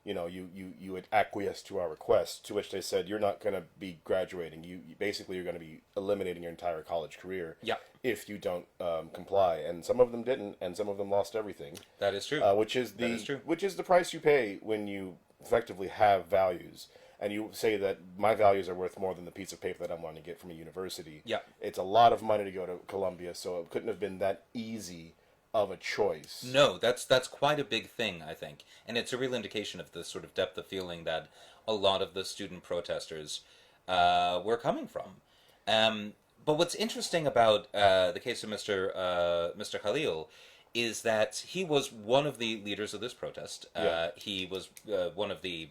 [SPEAKER 1] you would acquiesce to our request, to which they said, you're not going to be graduating. You basically, you're going to be eliminating your entire college career if you don't comply. And some of them didn't, and some of them lost everything.
[SPEAKER 2] That is true.
[SPEAKER 1] Which is the price you pay when you effectively have values. And you say that my values are worth more than the piece of paper that I'm wanting to get from a university. It's a lot of money to go to Columbia, so it couldn't have been that easy of a choice.
[SPEAKER 2] No, that's quite a big thing, I think. And it's a real indication of the sort of depth of feeling that a lot of the student protesters were coming from. But what's interesting about the case of Mr. Khalil is that he was one of the leaders of this protest. He was one of the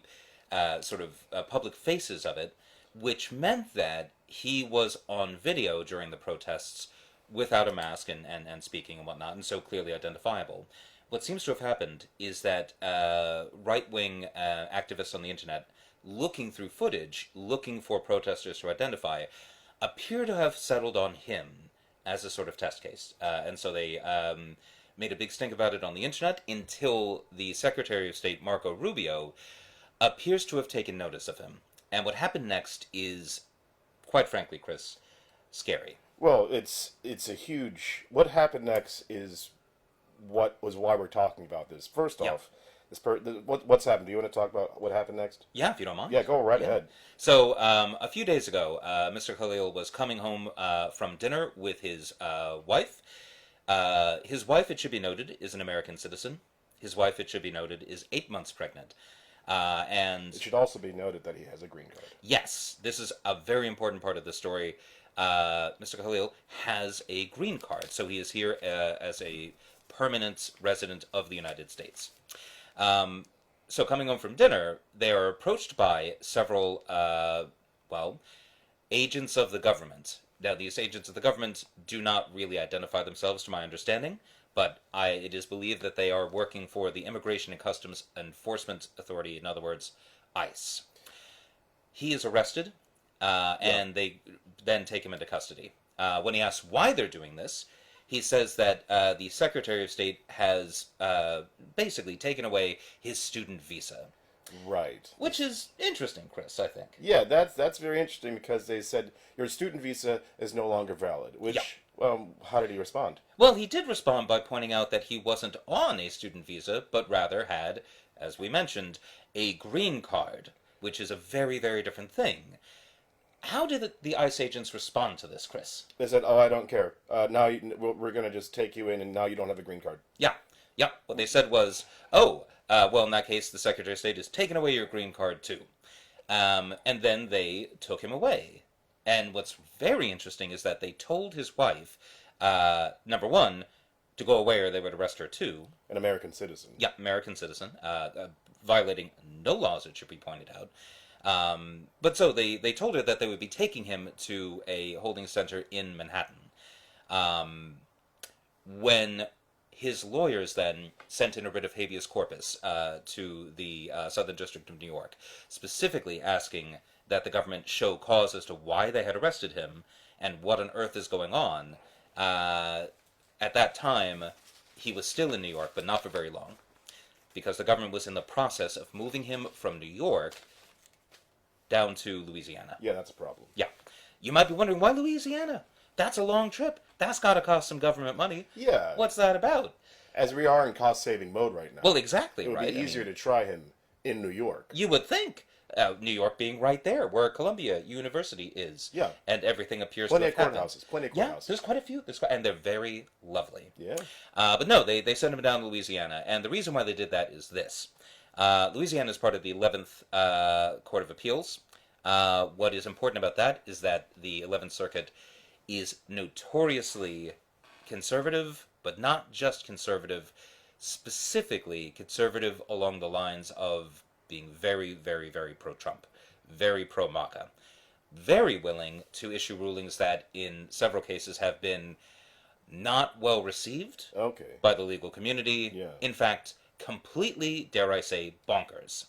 [SPEAKER 2] public faces of it, which meant that he was on video during the protests without a mask and speaking and whatnot, and so clearly identifiable. What seems to have happened is that right-wing activists on the internet, looking through footage, looking for protesters to identify, appear to have settled on him as a sort of test case. And so they made a big stink about it on the internet until the Secretary of State, Marco Rubio, appears to have taken notice of him. And what happened next is, quite frankly, Chris, scary.
[SPEAKER 1] Well, it's a huge... What happened next is why we're talking about this. First off, what's happened? Do you want to talk about what happened next?
[SPEAKER 2] Yeah, if you don't mind.
[SPEAKER 1] Yeah, go right ahead.
[SPEAKER 2] So, a few days ago, Mr. Khalil was coming home from dinner with his wife. His wife, it should be noted, is an American citizen. His wife, it should be noted, is 8 months pregnant. And
[SPEAKER 1] it should also be noted that he has a green card.
[SPEAKER 2] Yes, this is a very important part of the story. Mr. Khalil has a green card, so he is here as a permanent resident of the United States. So coming home from dinner, they are approached by several, agents of the government. Now, these agents of the government do not really identify themselves, to my understanding, but it is believed that they are working for the Immigration and Customs Enforcement Authority, in other words, ICE. He is arrested, and they then take him into custody. When he asks why they're doing this, he says that the Secretary of State has basically taken away his student visa.
[SPEAKER 1] Right.
[SPEAKER 2] Which is interesting, Chris, I think.
[SPEAKER 1] Yeah, that's very interesting because they said your student visa is no longer valid, which... how did he respond?
[SPEAKER 2] Well, he did respond by pointing out that he wasn't on a student visa, but rather had, as we mentioned, a green card, which is a very, very different thing. How did the ICE agents respond to this, Chris?
[SPEAKER 1] They said, I don't care. Now we're going to just take you in, and now you don't have a green card.
[SPEAKER 2] Yeah. What they said was, in that case, the Secretary of State has taken away your green card, too. And then they took him away. And what's very interesting is that they told his wife, number one, to go away or they would arrest her too.
[SPEAKER 1] An American citizen.
[SPEAKER 2] Yeah, American citizen, violating no laws, it should be pointed out. But so they told her that they would be taking him to a holding center in Manhattan. When his lawyers then sent in a writ of habeas corpus to the Southern District of New York, specifically asking that the government show cause as to why they had arrested him and what on earth is going on. At that time, he was still in New York, but not for very long, because the government was in the process of moving him from New York down to Louisiana.
[SPEAKER 1] Yeah, that's a problem.
[SPEAKER 2] Yeah. You might be wondering, why Louisiana? That's a long trip. That's got to cost some government money.
[SPEAKER 1] Yeah.
[SPEAKER 2] What's that about?
[SPEAKER 1] As we are in cost-saving mode right now.
[SPEAKER 2] Well, exactly,
[SPEAKER 1] it would
[SPEAKER 2] right?
[SPEAKER 1] be easier to try him in New York.
[SPEAKER 2] You would think. New York being right there, where Columbia University is.
[SPEAKER 1] Yeah.
[SPEAKER 2] And everything appears
[SPEAKER 1] plenty
[SPEAKER 2] to have
[SPEAKER 1] of courthouses.
[SPEAKER 2] happened.
[SPEAKER 1] Plenty of courthouses.
[SPEAKER 2] Yeah, there's quite a few. And they're very lovely.
[SPEAKER 1] Yeah.
[SPEAKER 2] But no, they sent him down to Louisiana. And the reason why they did that is this. Louisiana is part of the 11th Court of Appeals. What is important about that is that the 11th Circuit is notoriously conservative, but not just conservative, specifically conservative along the lines of being very, very, very pro-Trump, very pro-MAGA, very willing to issue rulings that in several cases have been not well received by the legal community.
[SPEAKER 1] Yeah.
[SPEAKER 2] In fact, completely, dare I say, bonkers.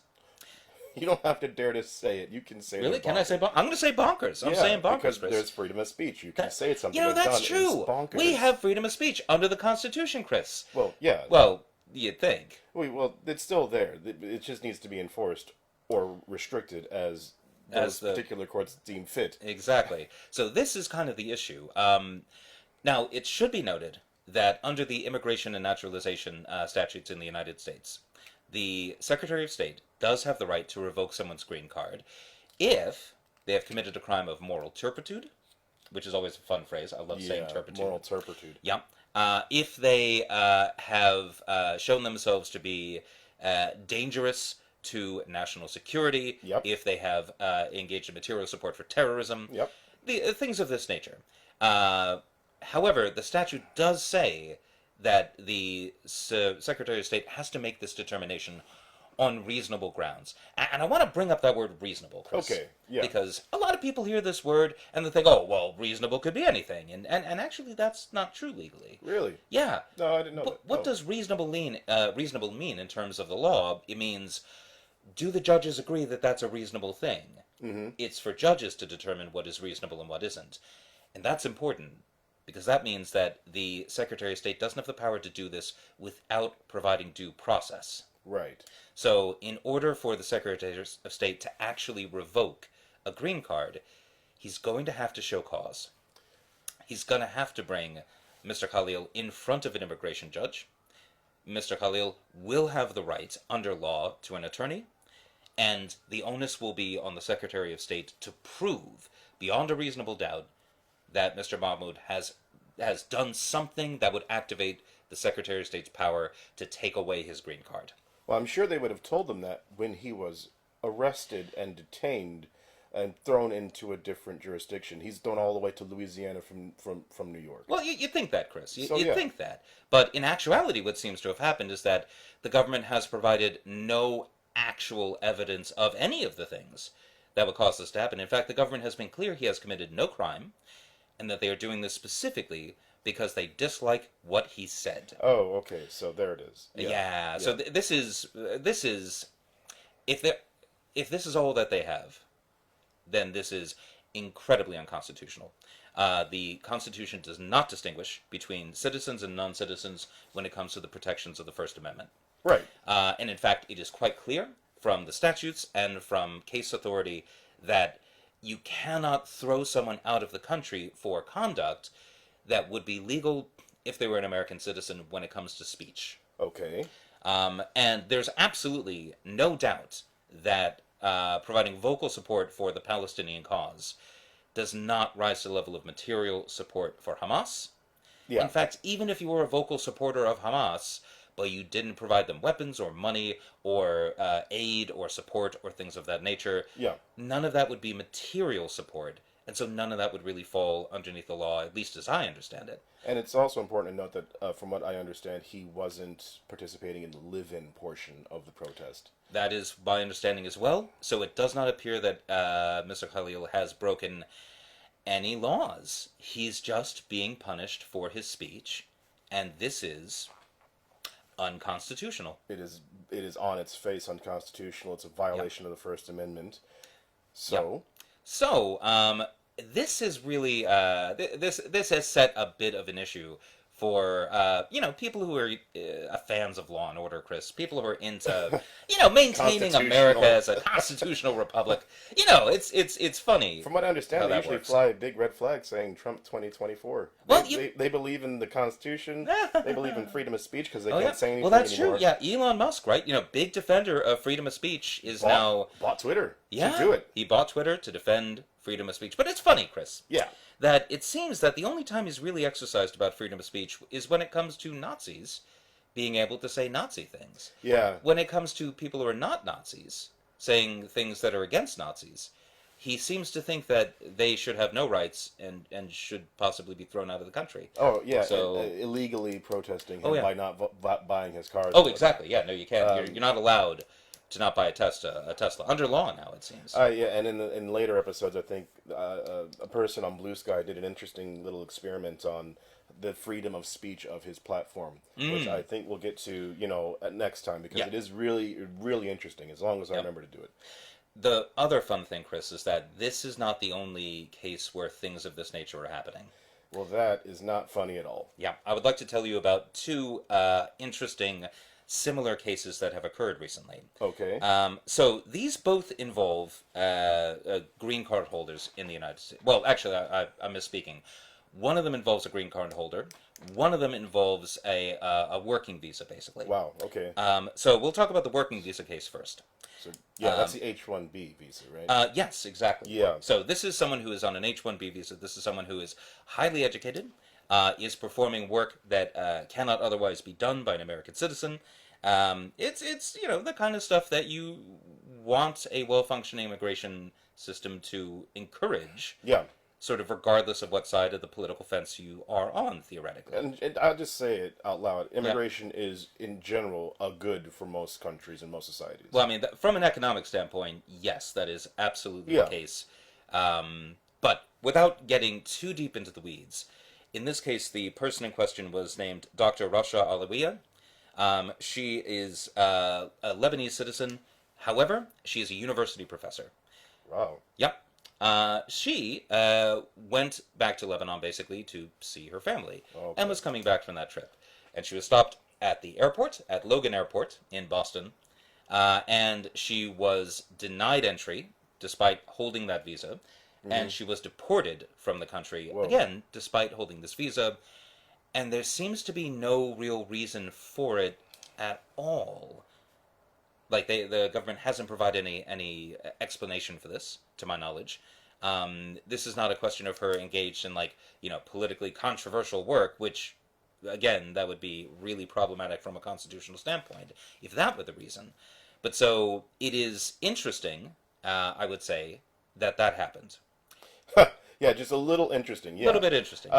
[SPEAKER 1] You don't have to dare to say it. You can say
[SPEAKER 2] really? Can I say bonkers? I'm going to say bonkers. I'm saying bonkers,
[SPEAKER 1] because
[SPEAKER 2] Chris.
[SPEAKER 1] There's freedom of speech. You can say something.
[SPEAKER 2] That's true. We have freedom of speech under the Constitution, Chris.
[SPEAKER 1] Well, yeah.
[SPEAKER 2] Well, you'd think.
[SPEAKER 1] Well, it's still there. It just needs to be enforced or restricted as those particular courts deem fit.
[SPEAKER 2] Exactly. So this is kind of the issue. Now, it should be noted that under the immigration and naturalization statutes in the United States, the Secretary of State does have the right to revoke someone's green card if they have committed a crime of moral turpitude, which is always a fun phrase. I love saying turpitude.
[SPEAKER 1] Moral turpitude.
[SPEAKER 2] Yeah. If they have shown themselves to be dangerous to national security, if they have engaged in material support for terrorism, things of this nature. However, the statute does say that the Secretary of State has to make this determination on reasonable grounds. And I want to bring up that word reasonable, Chris.
[SPEAKER 1] Okay, yeah.
[SPEAKER 2] Because a lot of people hear this word and they think, oh, well, reasonable could be anything. And actually, that's not true legally.
[SPEAKER 1] Really?
[SPEAKER 2] Yeah.
[SPEAKER 1] No, I didn't know that.
[SPEAKER 2] What does reasonable mean in terms of the law? It means, do the judges agree that that's a reasonable thing? Mm-hmm. It's for judges to determine what is reasonable and what isn't. And that's important, because that means that the Secretary of State doesn't have the power to do this without providing due process.
[SPEAKER 1] Right.
[SPEAKER 2] So in order for the Secretary of State to actually revoke a green card, he's going to have to show cause. He's going to have to bring Mr. Khalil in front of an immigration judge. Mr. Khalil will have the right, under law, to an attorney, and the onus will be on the Secretary of State to prove, beyond a reasonable doubt, that Mr. Mahmoud has done something that would activate the Secretary of State's power to take away his green card.
[SPEAKER 1] Well, I'm sure they would have told them that when he was arrested and detained and thrown into a different jurisdiction. He's thrown all the way to Louisiana from New York.
[SPEAKER 2] Well, you think that, Chris. You think that. But in actuality, what seems to have happened is that the government has provided no actual evidence of any of the things that would cause this to happen. In fact, the government has been clear he has committed no crime, and that they are doing this specifically because they dislike what he said.
[SPEAKER 1] Oh, okay. So there it is.
[SPEAKER 2] Yeah. So this is if this is all that they have, then this is incredibly unconstitutional. The Constitution does not distinguish between citizens and non-citizens when it comes to the protections of the First Amendment.
[SPEAKER 1] Right.
[SPEAKER 2] And in fact, it is quite clear from the statutes and from case authority that you cannot throw someone out of the country for conduct that would be legal if they were an American citizen when it comes to speech.
[SPEAKER 1] Okay.
[SPEAKER 2] And there's absolutely no doubt that providing vocal support for the Palestinian cause does not rise to the level of material support for Hamas. Yeah. In fact, even if you were a vocal supporter of Hamas, but you didn't provide them weapons or money or aid or support or things of that nature, none of that would be material support. And so none of that would really fall underneath the law, at least as I understand it.
[SPEAKER 1] And it's also important to note that, from what I understand, he wasn't participating in the live-in portion of the protest.
[SPEAKER 2] That is my understanding as well. So it does not appear that Mr. Khalil has broken any laws. He's just being punished for his speech, and this is unconstitutional.
[SPEAKER 1] It is on its face unconstitutional. It's a violation of the First Amendment. So...
[SPEAKER 2] So, this is really this has set a bit of an issue for people who are fans of law and order, Chris. People who are into maintaining America as a constitutional republic. It's funny.
[SPEAKER 1] From what I understand, they usually fly a big red flag saying Trump 2024.
[SPEAKER 2] Well,
[SPEAKER 1] they believe in the Constitution. They believe in freedom of speech because they can't say anything
[SPEAKER 2] Well, that's
[SPEAKER 1] anymore.
[SPEAKER 2] true. Yeah, Elon Musk, right? Big defender of freedom of speech now
[SPEAKER 1] bought Twitter.
[SPEAKER 2] Yeah,
[SPEAKER 1] to do it.
[SPEAKER 2] He bought Twitter to defend freedom of speech. But it's funny, Chris.
[SPEAKER 1] Yeah.
[SPEAKER 2] That it seems that the only time he's really exercised about freedom of speech is when it comes to Nazis being able to say Nazi things.
[SPEAKER 1] Yeah.
[SPEAKER 2] When it comes to people who are not Nazis saying things that are against Nazis, he seems to think that they should have no rights and should possibly be thrown out of the country.
[SPEAKER 1] Oh, yeah, so illegally protesting him by not buying his cars.
[SPEAKER 2] Oh, exactly. Yeah, no, you can't. You're not allowed to not buy a Tesla under law now, it seems.
[SPEAKER 1] Yeah, and in later episodes, I think a person on Blue Sky did an interesting little experiment on the freedom of speech of his platform, which I think we'll get to, next time, because it is really, really interesting, as long as I remember to do it.
[SPEAKER 2] The other fun thing, Chris, is that this is not the only case where things of this nature are happening.
[SPEAKER 1] Well, that is not funny at all.
[SPEAKER 2] Yeah, I would like to tell you about two interesting similar cases that have occurred recently.
[SPEAKER 1] Okay.
[SPEAKER 2] So these both involve green card holders in the United States. Well, actually, I'm misspeaking. One of them involves a green card holder. One of them involves a working visa, basically.
[SPEAKER 1] Wow, okay.
[SPEAKER 2] So we'll talk about the working visa case first.
[SPEAKER 1] So, yeah, that's the H-1B visa, right?
[SPEAKER 2] Yes, exactly.
[SPEAKER 1] Yeah.
[SPEAKER 2] So this is someone who is on an H-1B visa. This is someone who is highly educated, is performing work that cannot otherwise be done by an American citizen. It's the kind of stuff that you want a well-functioning immigration system to encourage.
[SPEAKER 1] Yeah.
[SPEAKER 2] Sort of regardless of what side of the political fence you are on, theoretically.
[SPEAKER 1] And I'll just say it out loud. Immigration is, in general, a good for most countries and most societies.
[SPEAKER 2] Well, I mean, from an economic standpoint, yes, that is absolutely the case. But without getting too deep into the weeds, in this case, the person in question was named Dr. Rasha Alawiya. She is a Lebanese citizen. However, she is a university professor.
[SPEAKER 1] Wow.
[SPEAKER 2] Yep. She went back to Lebanon, basically, to see her family, and was coming back from that trip. And she was stopped at the airport, at Logan Airport in Boston, and she was denied entry, despite holding that visa, and she was deported from the country, again, despite holding this visa, and there seems to be no real reason for it at all. Like, the government hasn't provided any explanation for this, to my knowledge. This is not a question of her engaged in, politically controversial work, which, again, that would be really problematic from a constitutional standpoint, if that were the reason. But so, it is interesting, I would say, that happened.
[SPEAKER 1] Yeah, just a little interesting. Yeah,
[SPEAKER 2] a little bit interesting.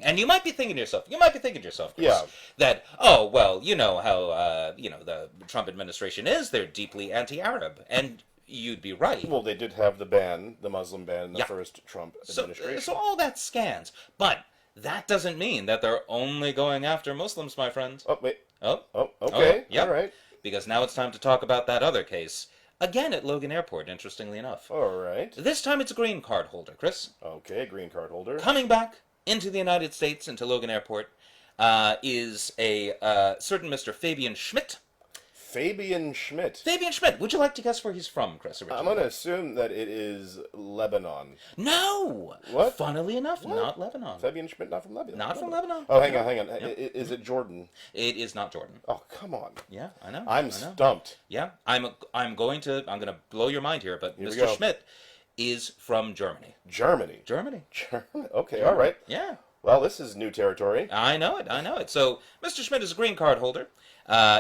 [SPEAKER 2] And you might be thinking to yourself, Chris, that, oh, well, you know how the Trump administration is. They're deeply anti-Arab, and you'd be right.
[SPEAKER 1] Well, they did have the Muslim ban in the first Trump administration.
[SPEAKER 2] So all that scans, but that doesn't mean that they're only going after Muslims, my friend.
[SPEAKER 1] Oh, wait. Oh, okay. All right.
[SPEAKER 2] Because now it's time to talk about that other case. Again at Logan Airport, interestingly enough.
[SPEAKER 1] All right.
[SPEAKER 2] This time it's a green card holder, Chris.
[SPEAKER 1] Okay, green card holder.
[SPEAKER 2] Coming back into the United States, into Logan Airport, is a certain Mr. Fabian Schmidt.
[SPEAKER 1] Fabian Schmidt.
[SPEAKER 2] Fabian Schmidt. Would you like to guess where he's from, Chris?
[SPEAKER 1] I'm going to assume that it is Lebanon.
[SPEAKER 2] No!
[SPEAKER 1] What?
[SPEAKER 2] Funnily enough, not Lebanon.
[SPEAKER 1] Fabian Schmidt, not from Lebanon.
[SPEAKER 2] Not from Lebanon.
[SPEAKER 1] Oh, hang on. Yep. Is it Jordan?
[SPEAKER 2] It is not Jordan.
[SPEAKER 1] Oh, come on.
[SPEAKER 2] Yeah, I know.
[SPEAKER 1] I'm stumped.
[SPEAKER 2] Yeah, I'm going to blow your mind here, but Mr. Schmidt is from Germany.
[SPEAKER 1] Germany. Okay, all right.
[SPEAKER 2] Yeah.
[SPEAKER 1] Well, this is new territory.
[SPEAKER 2] I know it. So, Mr. Schmidt is a green card holder.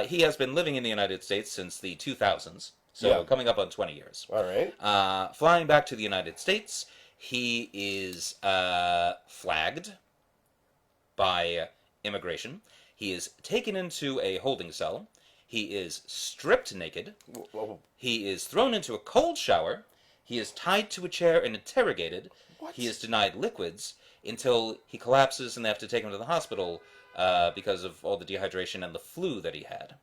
[SPEAKER 2] He has been living in the United States since the 2000s, so coming up on 20 years.
[SPEAKER 1] All right.
[SPEAKER 2] Flying back to the United States, he is flagged by immigration. He is taken into a holding cell. He is stripped naked.
[SPEAKER 1] Whoa.
[SPEAKER 2] He is thrown into a cold shower. He is tied to a chair and interrogated.
[SPEAKER 1] What?
[SPEAKER 2] He is denied liquids until he collapses and they have to take him to the hospital because of all the dehydration and the flu that he had.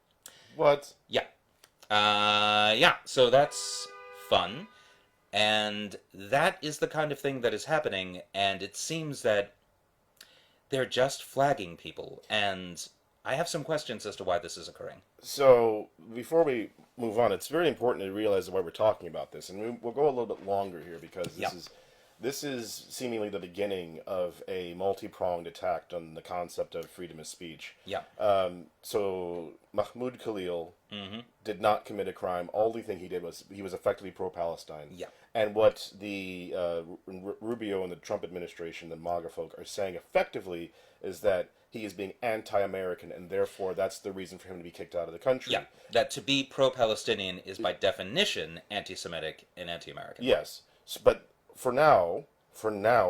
[SPEAKER 1] What?
[SPEAKER 2] Yeah. So that's fun. And that is the kind of thing that is happening, and it seems that they're just flagging people, and I have some questions as to why this is occurring.
[SPEAKER 1] So, before we move on, it's very important to realize why we're talking about this, and we'll go a little bit longer here, because this is seemingly the beginning of a multi-pronged attack on the concept of freedom of speech.
[SPEAKER 2] Yeah.
[SPEAKER 1] So Mahmoud Khalil did not commit a crime. All the thing he did was he was effectively pro-Palestine.
[SPEAKER 2] Yeah.
[SPEAKER 1] And what the Rubio and the Trump administration, the MAGA folk, are saying effectively is that he is being anti-American, and therefore that's the reason for him to be kicked out of the country.
[SPEAKER 2] Yeah, that to be pro-Palestinian is by definition anti-Semitic and anti-American.
[SPEAKER 1] Yes. But for now,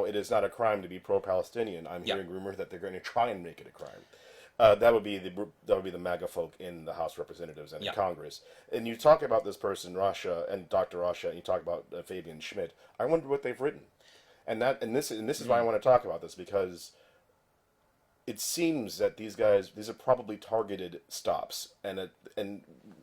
[SPEAKER 1] it is not a crime to be pro-Palestinian. I'm hearing rumors that they're going to try and make it a crime. That would be the MAGA folk in the House of Representatives and in Congress. And you talk about this person, Rasha, and Dr. Rasha, and you talk about Fabian Schmidt. I wonder what they've written, and this is why I want to talk about this, because it seems that these are probably targeted stops, and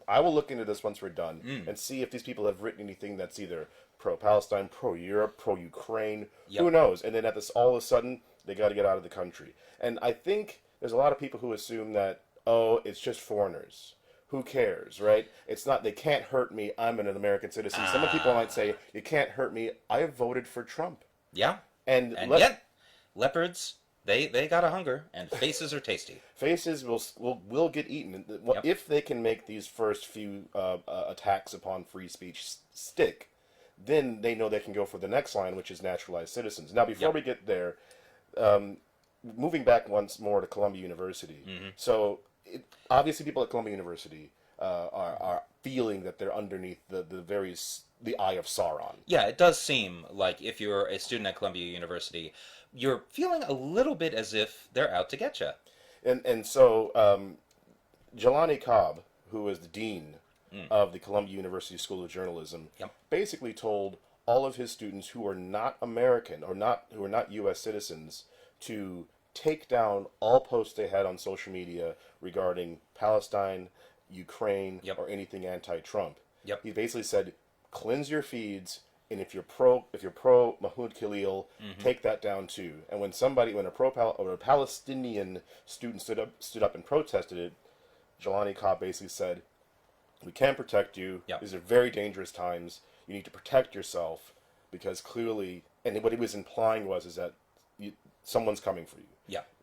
[SPEAKER 1] I will look into this once we're done and see if these people have written anything that's either pro-Palestine, pro-Europe, pro-Ukraine. Who knows? And then all of a sudden they got to get out of the country. And I think there's a lot of people who assume that, oh, it's just foreigners. Who cares, right? It's not, they can't hurt me. I'm an American citizen. Some people might say, you can't hurt me. I voted for Trump.
[SPEAKER 2] Yeah. And yet, leopards, they got a hunger, and faces are tasty.
[SPEAKER 1] Faces will get eaten. If they can make these first few attacks upon free speech stick, then they know they can go for the next line, which is naturalized citizens. Now, before we get there, moving back once more to Columbia University. So, obviously, people at Columbia University are feeling that they're underneath the eye of Sauron.
[SPEAKER 2] Yeah, it does seem like if you're a student at Columbia University, you're feeling a little bit as if they're out to get you.
[SPEAKER 1] And so, Jelani Cobb, who is the dean of the Columbia University School of Journalism, basically told all of his students who are not American or who are not U.S. citizens to take down all posts they had on social media regarding Palestine, Ukraine, or anything anti-Trump. He basically said, cleanse your feeds, and if you're pro Mahmoud Khalil, take that down too. And when a Palestinian student stood up and protested it, Jelani Cobb basically said, we can't protect you. These are very dangerous times. You need to protect yourself, because clearly, and what he was implying is that someone's coming for you.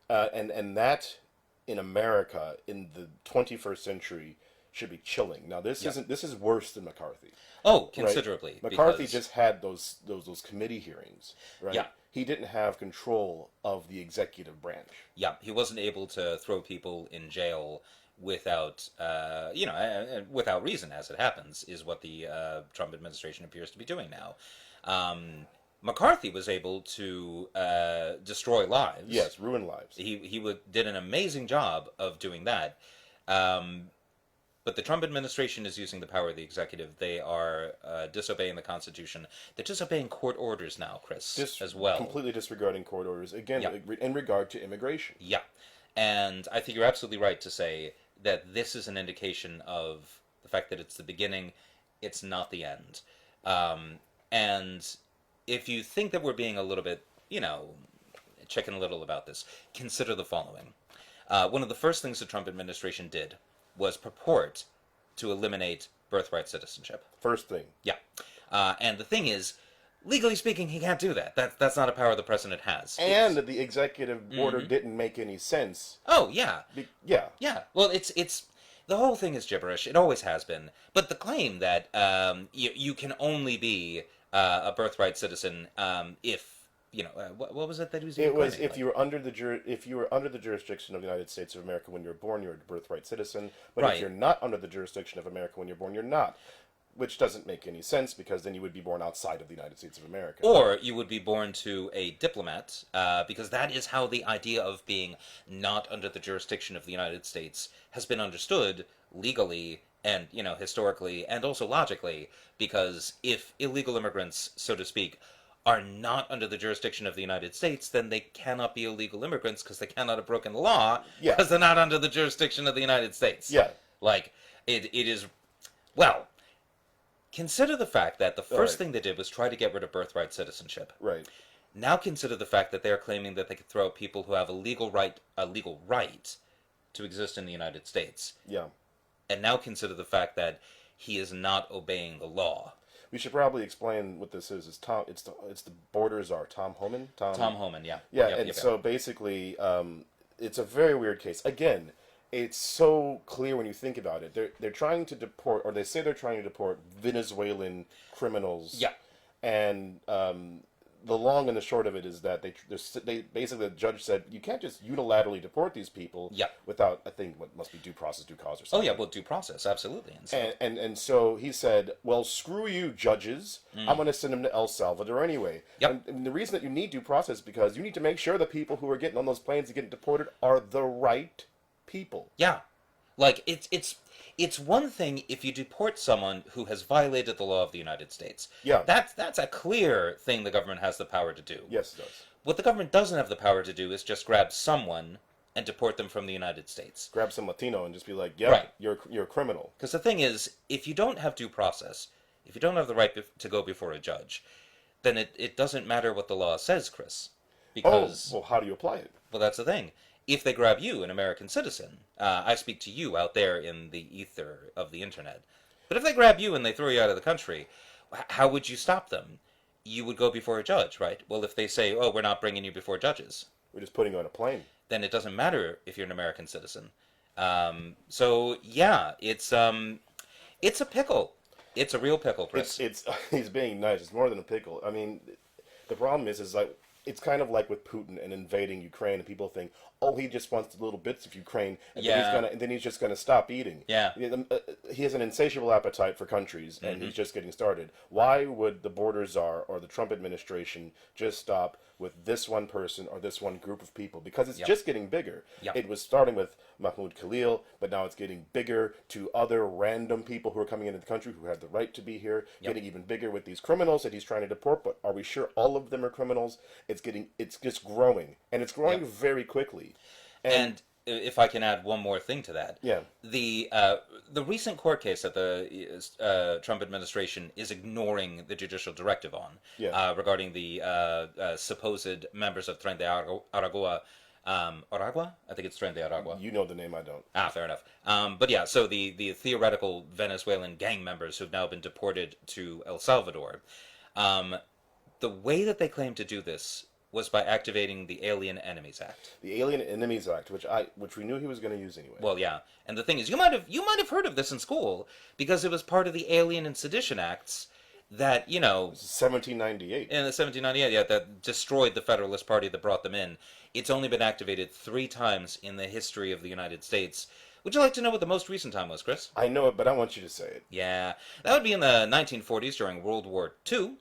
[SPEAKER 1] And that in America in the 21st century should be chilling. Now this is worse than McCarthy.
[SPEAKER 2] Oh, considerably.
[SPEAKER 1] Right? McCarthy just had those committee hearings, right? He didn't have control of the executive branch.
[SPEAKER 2] He wasn't able to throw people in jail without, without reason, as it happens, is what the Trump administration appears to be doing now. McCarthy was able to destroy lives.
[SPEAKER 1] Yes, ruin lives.
[SPEAKER 2] He did an amazing job of doing that. But the Trump administration is using the power of the executive. They are disobeying the Constitution. They're disobeying court orders now, Chris, as well.
[SPEAKER 1] Completely disregarding court orders, again, in regard to immigration.
[SPEAKER 2] And I think you're absolutely right to say that this is an indication of the fact that it's the beginning, it's not the end. And if you think that we're being a little bit, chicken little about this, consider the following. One of the first things the Trump administration did was purport to eliminate birthright citizenship.
[SPEAKER 1] First thing.
[SPEAKER 2] And the thing is, legally speaking, he can't do that. That's not a power the president has.
[SPEAKER 1] And the executive order didn't make any sense.
[SPEAKER 2] Oh, yeah. Well, it's the whole thing is gibberish. It always has been. But the claim that you can only be a birthright citizen if what was it that he was?
[SPEAKER 1] It was if you were under the jurisdiction of the United States of America when you're born, you're a birthright citizen. But if you're not under the jurisdiction of America when you're born, you're not. Which doesn't make any sense, because then you would be born outside of the United States of America.
[SPEAKER 2] Or you would be born to a diplomat, because that is how the idea of being not under the jurisdiction of the United States has been understood legally and, historically and also logically, because if illegal immigrants, so to speak, are not under the jurisdiction of the United States, then they cannot be illegal immigrants because they cannot have broken the law because they're not under the jurisdiction of the United States. Like, it is, well, consider the fact that the first thing they did was try to get rid of birthright citizenship. Now consider the fact that they're claiming that they could throw out people who have a legal right to exist in the United States. And now consider the fact that he is not obeying the law.
[SPEAKER 1] We should probably explain what this is. It's the border czar, Tom Homan.
[SPEAKER 2] Tom Homan,
[SPEAKER 1] So basically, it's a very weird case. Again, it's so clear when you think about it. They're trying to deport, or they say they're trying to deport Venezuelan criminals. And the long and the short of it is that they basically, the judge said you can't just unilaterally deport these people without, I think, what must be due process, due cause or something.
[SPEAKER 2] Oh yeah, well, due process, absolutely.
[SPEAKER 1] And so he said, well, screw you, judges. I'm going to send them to El Salvador anyway. And the reason that you need due process is because you need to make sure the people who are getting on those planes and getting deported are the right people.
[SPEAKER 2] Yeah. Like, it's one thing if you deport someone who has violated the law of the United States.
[SPEAKER 1] Yeah.
[SPEAKER 2] That's a clear thing the government has the power to do.
[SPEAKER 1] Yes, it does.
[SPEAKER 2] What the government doesn't have the power to do is just grab someone and deport them from the United States.
[SPEAKER 1] Grab some Latino and just be like, yeah, you're a criminal.
[SPEAKER 2] Because the thing is, if you don't have due process, if you don't have the right to go before a judge, then it doesn't matter what the law says, Chris. Because,
[SPEAKER 1] well, how do you apply it?
[SPEAKER 2] Well, that's the thing. If they grab you, an American citizen, I speak to you out there in the ether of the internet, but if they grab you and they throw you out of the country, how would you stop them? You would go before a judge, right? Well, if they say, oh, we're not bringing you before judges.
[SPEAKER 1] We're just putting you on a plane.
[SPEAKER 2] Then it doesn't matter if you're an American citizen. So, yeah, it's a pickle. It's a real pickle, Chris.
[SPEAKER 1] He's being nice. It's more than a pickle. I mean, the problem is like, it's kind of like with Putin and invading Ukraine, and people think, oh, he just wants the little bits of Ukraine, and then he's just gonna stop eating.
[SPEAKER 2] Yeah.
[SPEAKER 1] He has an insatiable appetite for countries, and he's just getting started. Why would the border czar or the Trump administration just stop with this one person or this one group of people? Because it's just getting bigger. It was starting with Mahmoud Khalil, but now it's getting bigger to other random people who are coming into the country who have the right to be here, getting even bigger with these criminals that he's trying to deport. But are we sure all of them are criminals? It's just growing, and it's growing very quickly.
[SPEAKER 2] And if I can add one more thing to that, the recent court case that the Trump administration is ignoring the judicial directive on, regarding the supposed members of Tren de Aragua. Aragua? I think it's Tren de Aragua.
[SPEAKER 1] You know the name, I don't.
[SPEAKER 2] Fair enough. But yeah, so the theoretical Venezuelan gang members who've now been deported to El Salvador, the way that they claim to do this was by activating the Alien Enemies Act.
[SPEAKER 1] The Alien Enemies Act, which we knew he was going to use anyway.
[SPEAKER 2] Well, yeah, and the thing is, you might have heard of this in school because it was part of the Alien and Sedition Acts that
[SPEAKER 1] 1798.
[SPEAKER 2] In the 1798, that destroyed the Federalist Party that brought them in. It's only been activated 3 times in the history of the United States. Would you like to know what the most recent time was, Chris?
[SPEAKER 1] I know it, but I want you to say it.
[SPEAKER 2] Yeah, that would be in the 1940s during World War II,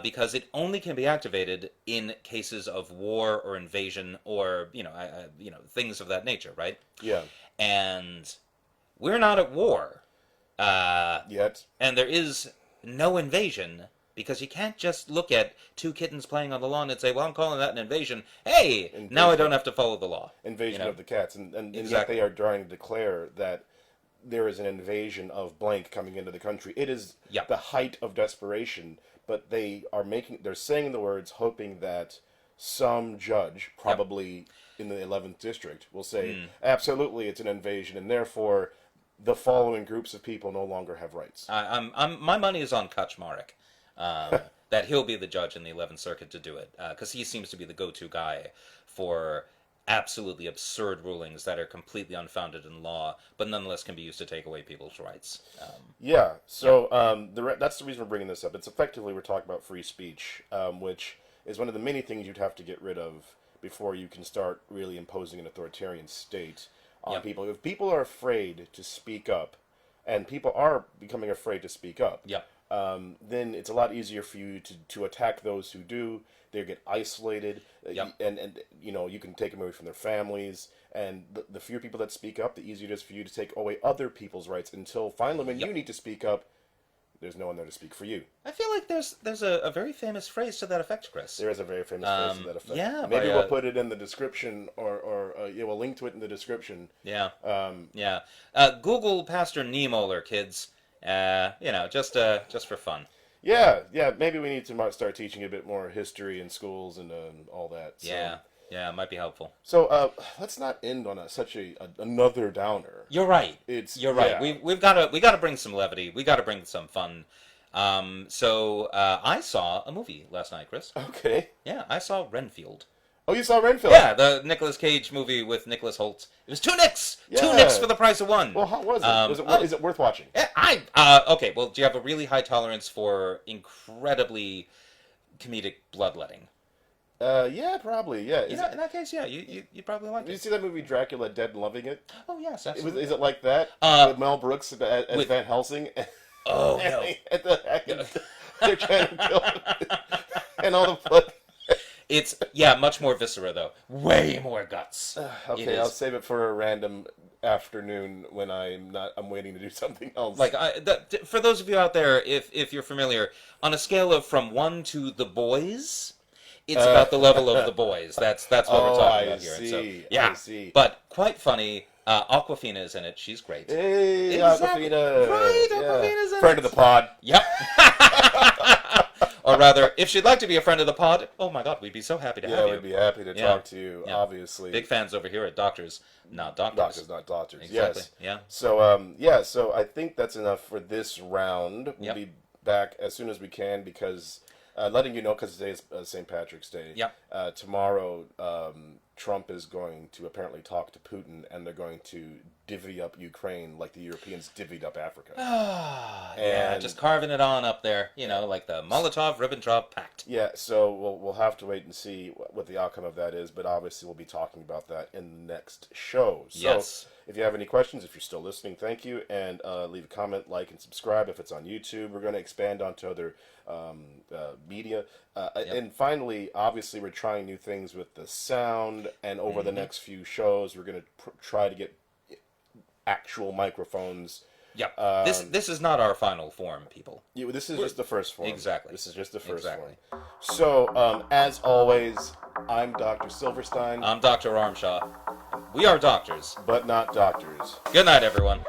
[SPEAKER 2] because it only can be activated in cases of war or invasion or things of that nature, right?
[SPEAKER 1] Yeah.
[SPEAKER 2] And we're not at war
[SPEAKER 1] yet,
[SPEAKER 2] and there is no invasion. Because you can't just look at 2 kittens playing on the lawn and say, well, I'm calling that an invasion. Hey, now I don't have to follow the law.
[SPEAKER 1] Invasion of the cats. And
[SPEAKER 2] exactly.
[SPEAKER 1] Yet they are trying to declare that there is an invasion of blank coming into the country. It is the height of desperation, but they're saying the words hoping that some judge, probably in the 11th district, will say, absolutely, it's an invasion, and therefore the following groups of people no longer have rights.
[SPEAKER 2] My money is on Kaczmarek. That he'll be the judge in the 11th Circuit to do it, because he seems to be the go-to guy for absolutely absurd rulings that are completely unfounded in law, but nonetheless can be used to take away people's rights.
[SPEAKER 1] That's the reason we're bringing this up. It's effectively we're talking about free speech, which is one of the many things you'd have to get rid of before you can start really imposing an authoritarian state on people. If people are afraid to speak up, and people are becoming afraid to speak up, then it's a lot easier for you to attack those who do. They get isolated, and you can take them away from their families. And the fewer people that speak up, the easier it is for you to take away other people's rights. Until finally, when you need to speak up, there's no one there to speak for you.
[SPEAKER 2] I feel like there's a very famous phrase to that effect, Chris.
[SPEAKER 1] There is a very famous phrase to that effect.
[SPEAKER 2] Yeah,
[SPEAKER 1] maybe we'll put it in the description, or we'll link to it in the description.
[SPEAKER 2] Google Pastor Niemöller, kids. Just for fun.
[SPEAKER 1] Yeah. Maybe we need to start teaching a bit more history in schools and all that. So.
[SPEAKER 2] Yeah, it might be helpful.
[SPEAKER 1] So let's not end on such another downer.
[SPEAKER 2] You're right. You're right. We've got to bring some levity. We got to bring some fun. So I saw a movie last night, Chris.
[SPEAKER 1] Okay.
[SPEAKER 2] Yeah, I saw Renfield.
[SPEAKER 1] Oh, you saw Renfield?
[SPEAKER 2] Yeah, the Nicolas Cage movie with Nicholas Hoult. It was 2 Nicks! Yeah. 2 Nicks for the price of 1.
[SPEAKER 1] Well, how was it? Is it worth watching?
[SPEAKER 2] Yeah, okay, well, do you have a really high tolerance for incredibly comedic bloodletting.
[SPEAKER 1] Yeah, probably. Yeah.
[SPEAKER 2] In that case, yeah, you probably like it.
[SPEAKER 1] Did you see that movie Dracula Dead and Loving It?
[SPEAKER 2] Oh yes, absolutely.
[SPEAKER 1] Is it like that? With Mel Brooks as Van Helsing?
[SPEAKER 2] Oh no!
[SPEAKER 1] They're trying to kill him, and all the blood.
[SPEAKER 2] It's much more viscera though. Way more guts.
[SPEAKER 1] Okay, I'll save it for a random afternoon when I'm waiting to do something else.
[SPEAKER 2] Like for those of you out there, if you're familiar, on a scale of from 1 to The Boys, it's about the level of The Boys. That's what we're talking about here.
[SPEAKER 1] See,
[SPEAKER 2] I see. But quite funny. Aquafina is in it. She's great.
[SPEAKER 1] Hey, exactly. Aquafina.
[SPEAKER 2] Right, Aquafina's in
[SPEAKER 1] Friend of the pod.
[SPEAKER 2] Yep. Or rather, if she'd like to be a friend of the pod, oh my God, we'd be so happy to have you.
[SPEAKER 1] Yeah, we'd be happy to talk to you, obviously.
[SPEAKER 2] Big fans over here at Doctors, not Doctors.
[SPEAKER 1] Doctors, not Doctors,
[SPEAKER 2] exactly.
[SPEAKER 1] Yes.
[SPEAKER 2] Yeah.
[SPEAKER 1] So, so I think that's enough for this round. We'll be back as soon as we can because, letting you know, because today is St. Patrick's Day.
[SPEAKER 2] Yep.
[SPEAKER 1] Tomorrow, Trump is going to apparently talk to Putin, and they're going to divvy up Ukraine like the Europeans divvied up Africa.
[SPEAKER 2] Yeah, just carving it on up there, like the Molotov-Ribbentrop Pact.
[SPEAKER 1] Yeah, so we'll have to wait and see what the outcome of that is, but obviously we'll be talking about that in the next show. So if you have any questions, if you're still listening, thank you, and leave a comment, like, and subscribe if it's on YouTube. We're going to expand onto other media. And finally, obviously, we're trying new things with the sound, and over the next few shows, we're going to try to get actual microphones.
[SPEAKER 2] Yeah, this is not our final form, people.
[SPEAKER 1] This is just the first form.
[SPEAKER 2] Exactly.
[SPEAKER 1] This is just the first form. So, as always, I'm Dr. Silverstein.
[SPEAKER 2] I'm Dr. Armshaw. We are doctors.
[SPEAKER 1] But not doctors.
[SPEAKER 2] Good night, everyone.